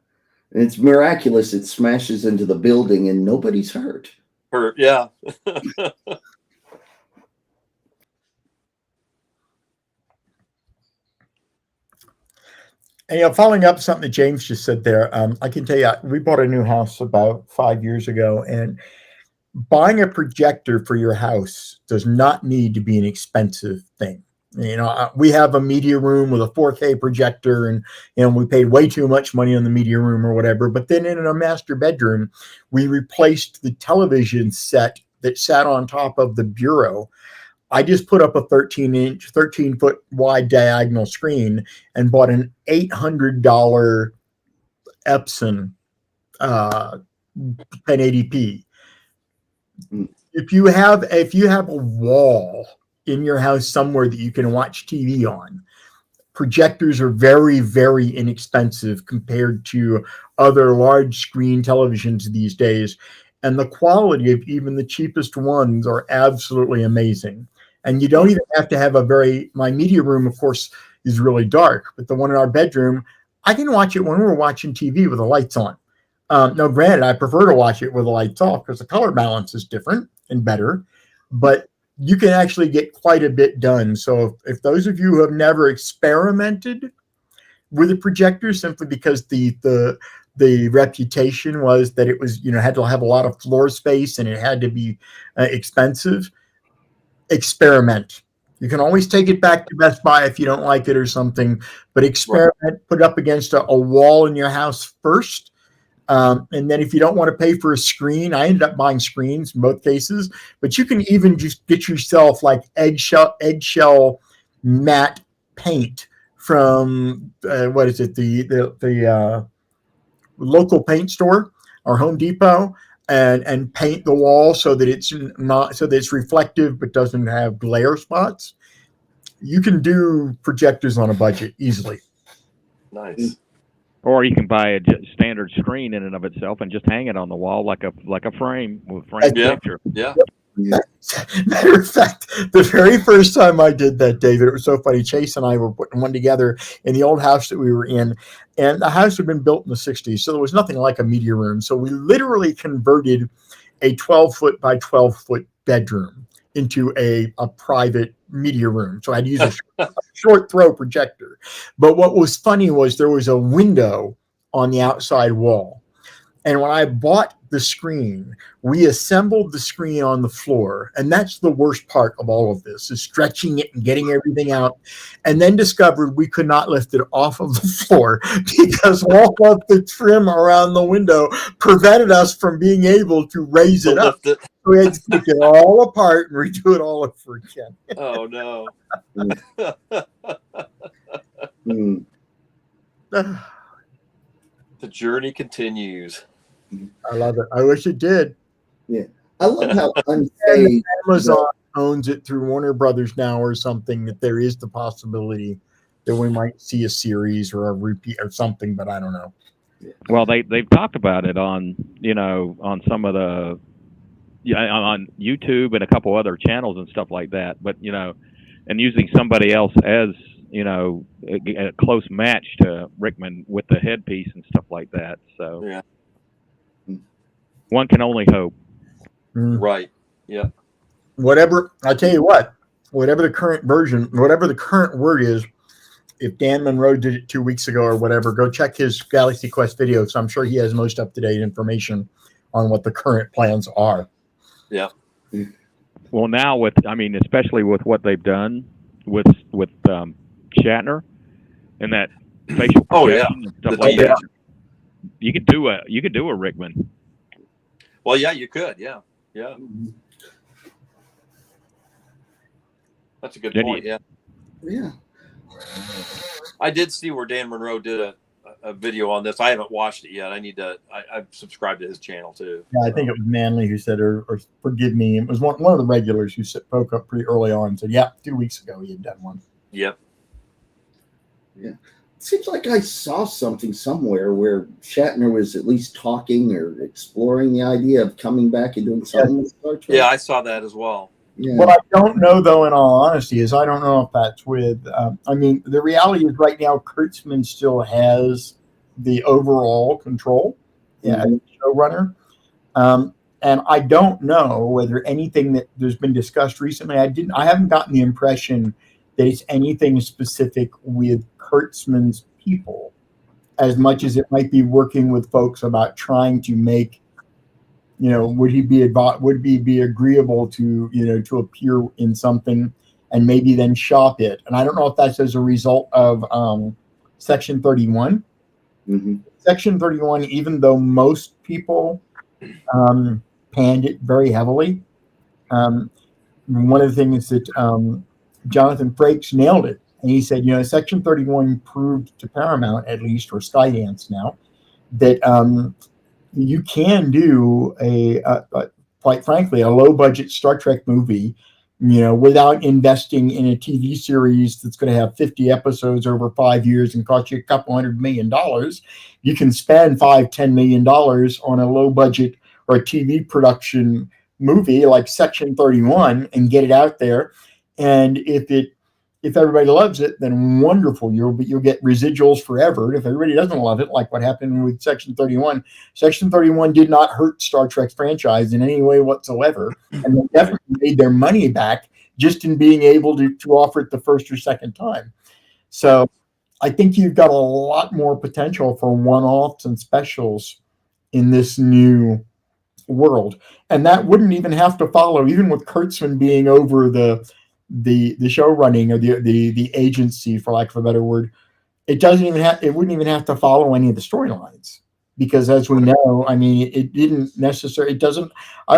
it's miraculous it smashes into the building and nobody's hurt. And following up something that James just said there, I can tell you, we bought a new house about 5 years ago, and buying a projector for your house does not need to be an expensive thing. We have a media room with a 4K projector, and we paid way too much money on the media room or whatever. But then in our master bedroom, we replaced the television set that sat on top of the bureau. I just put up a 13-foot wide diagonal screen and bought an $800 Epson 1080p. If you have a wall in your house somewhere that you can watch TV on, projectors are very, very inexpensive compared to other large screen televisions these days. And the quality of even the cheapest ones are absolutely amazing. And you don't even have to have my media room, of course, is really dark, but the one in our bedroom, I can watch it when we're watching TV with the lights on. Now, granted, I prefer to watch it with the lights off because the color balance is different and better, but you can actually get quite a bit done. So if those of you who have never experimented with a projector, simply because the reputation was that it was, had to have a lot of floor space and it had to be expensive, experiment. You can always take it back to Best Buy if you don't like it or something, but experiment, put it up against a wall in your house first. And then if you don't want to pay for a screen, I ended up buying screens in both cases, but you can even just get yourself like eggshell matte paint from, the local paint store or Home Depot, and paint the wall so that it's reflective but doesn't have glare spots. You can do projectors on a budget easily. Nice. Or you can buy a standard screen in and of itself and just hang it on the wall like a frame with frame picture. Yeah. Matter of fact, the very first time I did that, David, it was so funny. Chase and I were putting one together in the old house that we were in, and the house had been built in the 60s, so there was nothing like a media room. So we literally converted a 12-foot by 12-foot bedroom into a private media room. So I had to use a short throw projector. But what was funny was there was a window on the outside wall. And when I bought the screen. We assembled the screen on the floor, and that's the worst part of all of this, is stretching it and getting everything out, and then discovered we could not lift it off of the floor because all of the trim around the window prevented us from being able to raise it up. So we had to take it all apart and redo it all over again. Oh, no. The journey continues. I love it. I wish it did. Yeah. I love how unsafe Amazon owns it through Warner Brothers now or something, that there is the possibility that we might see a series or a repeat or something, but I don't know. Well, they've talked about it on, on some of the, on YouTube and a couple other channels and stuff like that, but, and using somebody else as, a close match to Rickman with the headpiece and stuff like that. So yeah, one can only hope. Right. Yeah. Whatever, I'll tell you what, whatever the current version, whatever the current word is, if Dan Monroe did it 2 weeks ago or whatever, go check his Galaxy Quest video. So I'm sure he has most up-to-date information on what the current plans are. Yeah. Well, now especially with what they've done with Shatner and that facial projection and stuff like that, you could do a Rickman. Well, yeah, you could. Yeah. Yeah. That's a good point. Yeah. Yeah. I did see where Dan Monroe did a video on this. I haven't watched it yet. I need to. I've subscribed to his channel too. Yeah, I think it was Manley who said, or forgive me, it was one of the regulars who spoke up pretty early on and said, yeah, 2 weeks ago he had done one. Yep. Yeah. It seems like I saw something somewhere where Shatner was at least talking or exploring the idea of coming back and doing something with Star Trek. Yeah, I saw that as well. Yeah. What I don't know, though, in all honesty, is I don't know if that's with. The reality is right now, Kurtzman still has the overall control as showrunner, and I don't know whether anything that there's been discussed recently. I haven't gotten the impression that it's anything specific with Kurtzman's people, as much as it might be working with folks about trying to make. Would he be agreeable to, to appear in something and maybe then shop it? And I don't know if that's as a result of Section 31. Mm-hmm. Section 31, even though most people panned it very heavily, one of the things that Jonathan Frakes nailed it. And he said, Section 31 proved to Paramount, at least, or Skydance now, that you can do quite frankly, a low budget Star Trek movie, without investing in a TV series that's going to have 50 episodes over 5 years and cost you $200 million. You can spend $5-10 million on a low budget or a TV production movie like Section 31 and get it out there. And if everybody loves it, then wonderful. You'll get residuals forever. If everybody doesn't love it, like what happened with Section 31, Section 31 did not hurt Star Trek's franchise in any way whatsoever. And they definitely made their money back just in being able to offer it the first or second time. So I think you've got a lot more potential for one-offs and specials in this new world. And that wouldn't even have to follow, even with Kurtzman being over the show running or the agency, for lack of a better word, it wouldn't even have to follow any of the storylines, because as we know, I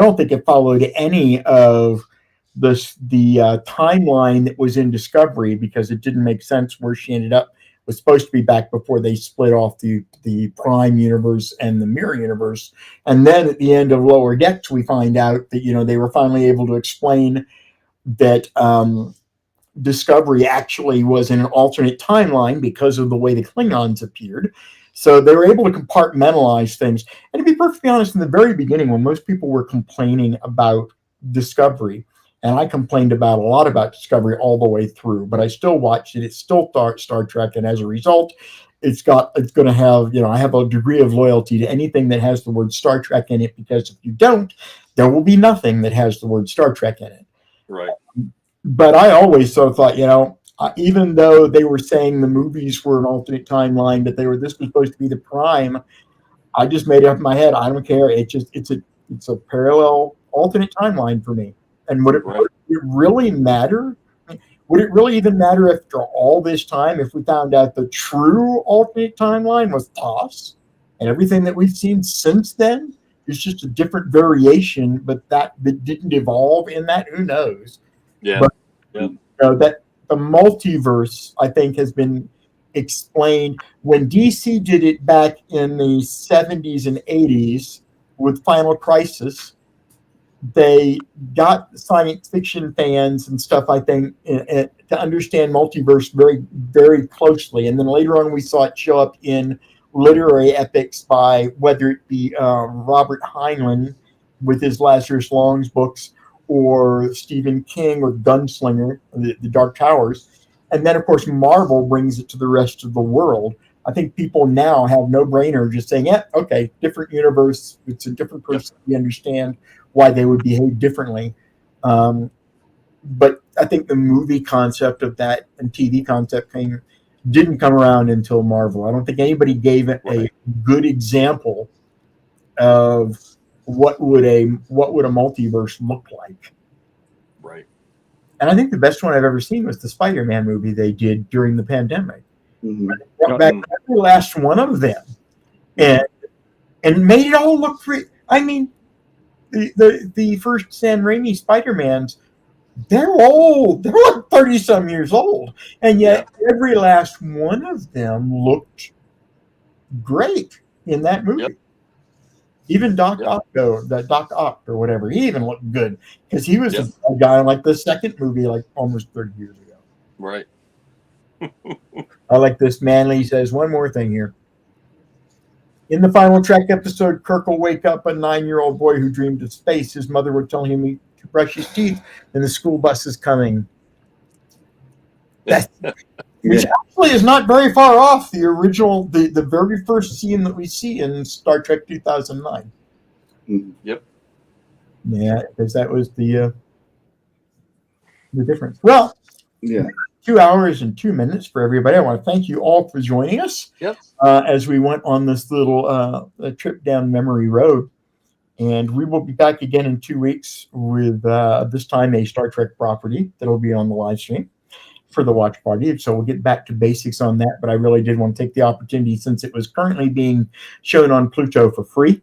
don't think it followed any of the timeline that was in Discovery, because it didn't make sense where she ended up. It was supposed to be back before they split off the Prime universe and the Mirror universe. And then at the end of Lower Decks, we find out that, they were finally able to explain that Discovery actually was in an alternate timeline because of the way the Klingons appeared. So they were able to compartmentalize things. And to be perfectly honest, in the very beginning, when most people were complaining about Discovery, and I complained a lot about Discovery all the way through, but I still watched it. It's still Star Trek, and as a result, it's going to have, I have a degree of loyalty to anything that has the word Star Trek in it, because if you don't, there will be nothing that has the word Star Trek in it. Right. But I always sort of thought, even though they were saying the movies were an alternate timeline, but this was supposed to be the Prime, I just made it up in my head. I don't care. It's a parallel alternate timeline for me. And would it really matter? Would it really even matter after all this time if we found out the true alternate timeline was toss, and everything that we've seen since then is just a different variation, but that didn't evolve in that? Who knows? Yeah. But Yeah. That the multiverse, I think, has been explained. When DC did it back in the 70s and 80s with Final Crisis, they got science fiction fans and stuff, I think, to understand multiverse very, very closely. And then later on, we saw it show up in literary epics by whether it be Robert Heinlein with his Lazarus Longs books, or Stephen King with Gunslinger, the Dark Towers. And then, of course, Marvel brings it to the rest of the world. I think people now have no brainer just saying, yeah, okay, different universe. It's a different person. We understand why they would behave differently. But I think the movie concept of that and TV concept didn't come around until Marvel. I don't think anybody gave it a good example of what would a multiverse look like. Right. And I think the best one I've ever seen was the Spider-Man movie they did during the pandemic. Brought back every last one of them, and made it all look free. I mean, the first Sam Raimi Spider-Mans, they're old. They're like 30-some years old, and yet every last one of them looked great in that movie. Yep. Even Doc Ock or whatever, he even looked good because he was a guy in like the second movie, like almost 30 years ago. Right. I like this. Manley says one more thing here. In the final Trek episode, Kirk will wake up a 9-year-old boy who dreamed of space. His mother would tell him to brush his teeth, and the school bus is coming. Which actually is not very far off the original, the very first scene that we see in Star Trek 2009. Yep. Yeah, because that was the difference. Well, 2 hours and 2 minutes for everybody. I want to thank you all for joining us as we went on this little trip down memory road. And we will be back again in 2 weeks with this time a Star Trek property that will be on the live stream for the watch party. So we'll get back to basics on that. But I really did want to take the opportunity, since it was currently being shown on Pluto for free.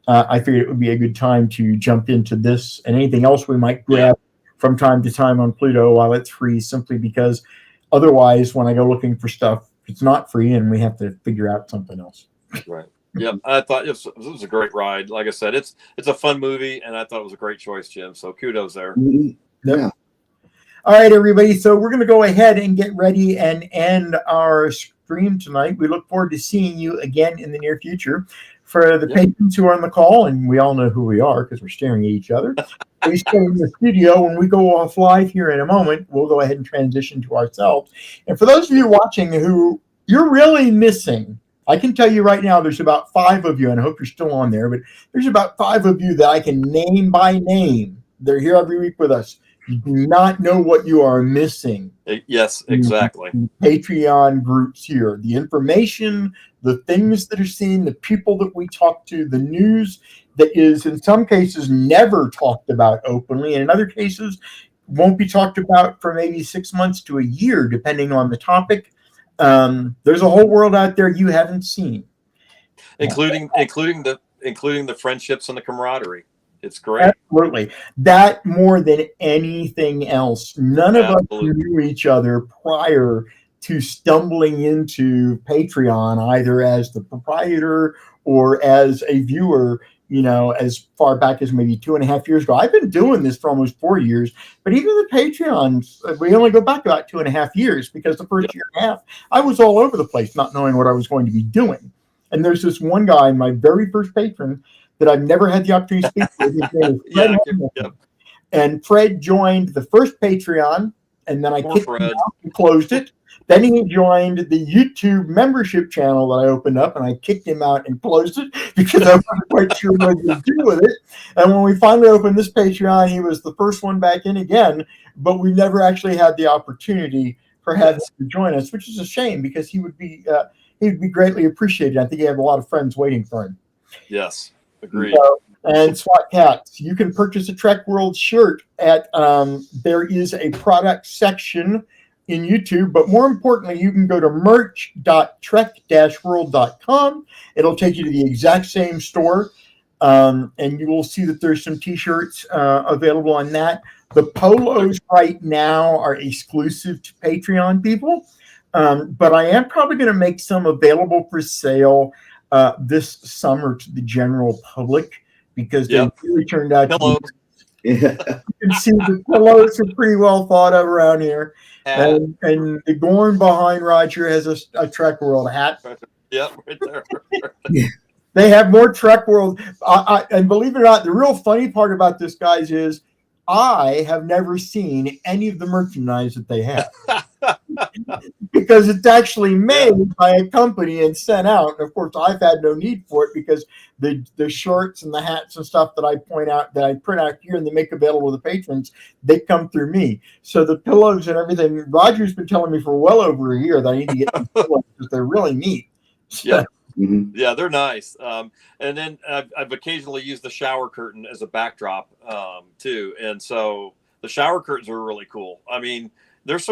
I figured it would be a good time to jump into this and anything else we might grab from time to time on Pluto while it's free, simply because otherwise, when I go looking for stuff, it's not free and we have to figure out something else. Right. Yep. I thought it was a great ride. Like I said, it's a fun movie, and I thought it was a great choice, Jim. So kudos there. Yeah. All right, everybody. So we're going to go ahead and get ready and end our stream tonight. We look forward to seeing you again in the near future. For the patrons who are on the call, and we all know who we are because we're staring at each other, we stay in the studio. When we go off live here in a moment, we'll go ahead and transition to ourselves. And for those of you watching who you're really missing, I can tell you right now, there's about 5 of you, and I hope you're still on there, but there's about 5 of you that I can name by name. They're here every week with us. You do not know what you are missing. Yes, exactly. Patreon groups here. The information, the things that are seen, the people that we talk to, the news that is in some cases never talked about openly, and in other cases won't be talked about for maybe 6 months to a year, depending on the topic. There's a whole world out there you haven't seen, including the friendships and the camaraderie. It's great. Absolutely. That more than anything else. None of us knew each other prior to stumbling into Patreon, either as the proprietor or as a viewer, as far back as maybe 2.5 years ago. I've been doing this for almost 4 years, but even the Patreons, we only go back about 2.5 years, because the first year and a half, I was all over the place, not knowing what I was going to be doing. And there's this one guy, my very first patron, that I've never had the opportunity to speak with. His name is Fred. And Fred joined the first Patreon, and then I kicked him out and closed it. Then he joined the YouTube membership channel that I opened up, and I kicked him out and closed it because I wasn't quite sure what to do with it. And when we finally opened this Patreon, he was the first one back in again, but we never actually had the opportunity for him to join us, which is a shame, because he would be greatly appreciated. I think he had a lot of friends waiting for him. Yes, agreed. And SWAT Cats. You can purchase a Trek World shirt at there is a product section in YouTube, but more importantly, you can go to merch.trek-world.com. It'll take you to the exact same store, and you will see that there's some t-shirts available on that. The polos right now are exclusive to Patreon people, but I am probably going to make some available for sale this summer to the general public, because they really turned out to be. You can see the pillows are pretty well thought of around here. And the Gorn behind Roger has a Trek World hat. Yep, right there. They have more Trek World. And believe it or not, the real funny part about this, guys, is I have never seen any of the merchandise that they have. Because it's actually made by a company and sent out. And of course, I've had no need for it, because the shirts and the hats and stuff that I print out here and they make available to the patrons, they come through me. So the pillows and everything, Roger's been telling me for well over a year that I need to get these pillows because they're really neat. Yeah. Mm-hmm. Yeah, they're nice. And then I've occasionally used the shower curtain as a backdrop too. And so the shower curtains are really cool. I mean, this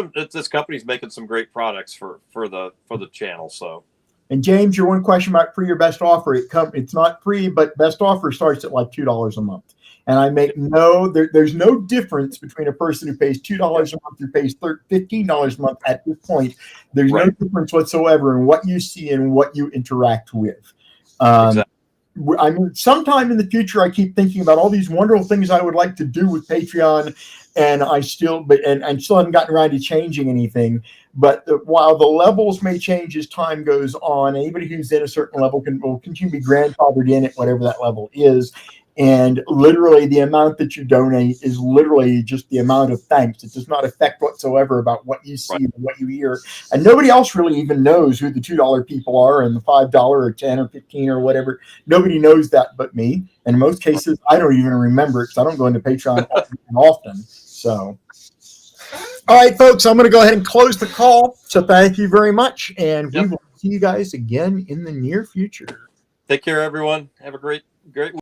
company's making some great products for the channel. So, and James, your one question about free or best offer, it's not free, but best offer starts at like $2 a month. And I make there's no difference between a person who pays $2 a month who pays $15 a month at this point. There's no difference whatsoever in what you see and what you interact with. Exactly. I mean, sometime in the future, I keep thinking about all these wonderful things I would like to do with Patreon, and I still haven't gotten around to changing anything. But while the levels may change as time goes on, anybody who's in a certain level will continue to be grandfathered in at whatever that level is. And literally, the amount that you donate is literally just the amount of thanks. It does not affect whatsoever about what you see and what you hear. And nobody else really even knows who the $2 people are and the $5 or 10 or 15 or whatever. Nobody knows that but me. And in most cases, I don't even remember it because I don't go into Patreon often. So, all right, folks, I'm going to go ahead and close the call. So thank you very much. And we will see you guys again in the near future. Take care, everyone. Have a great week.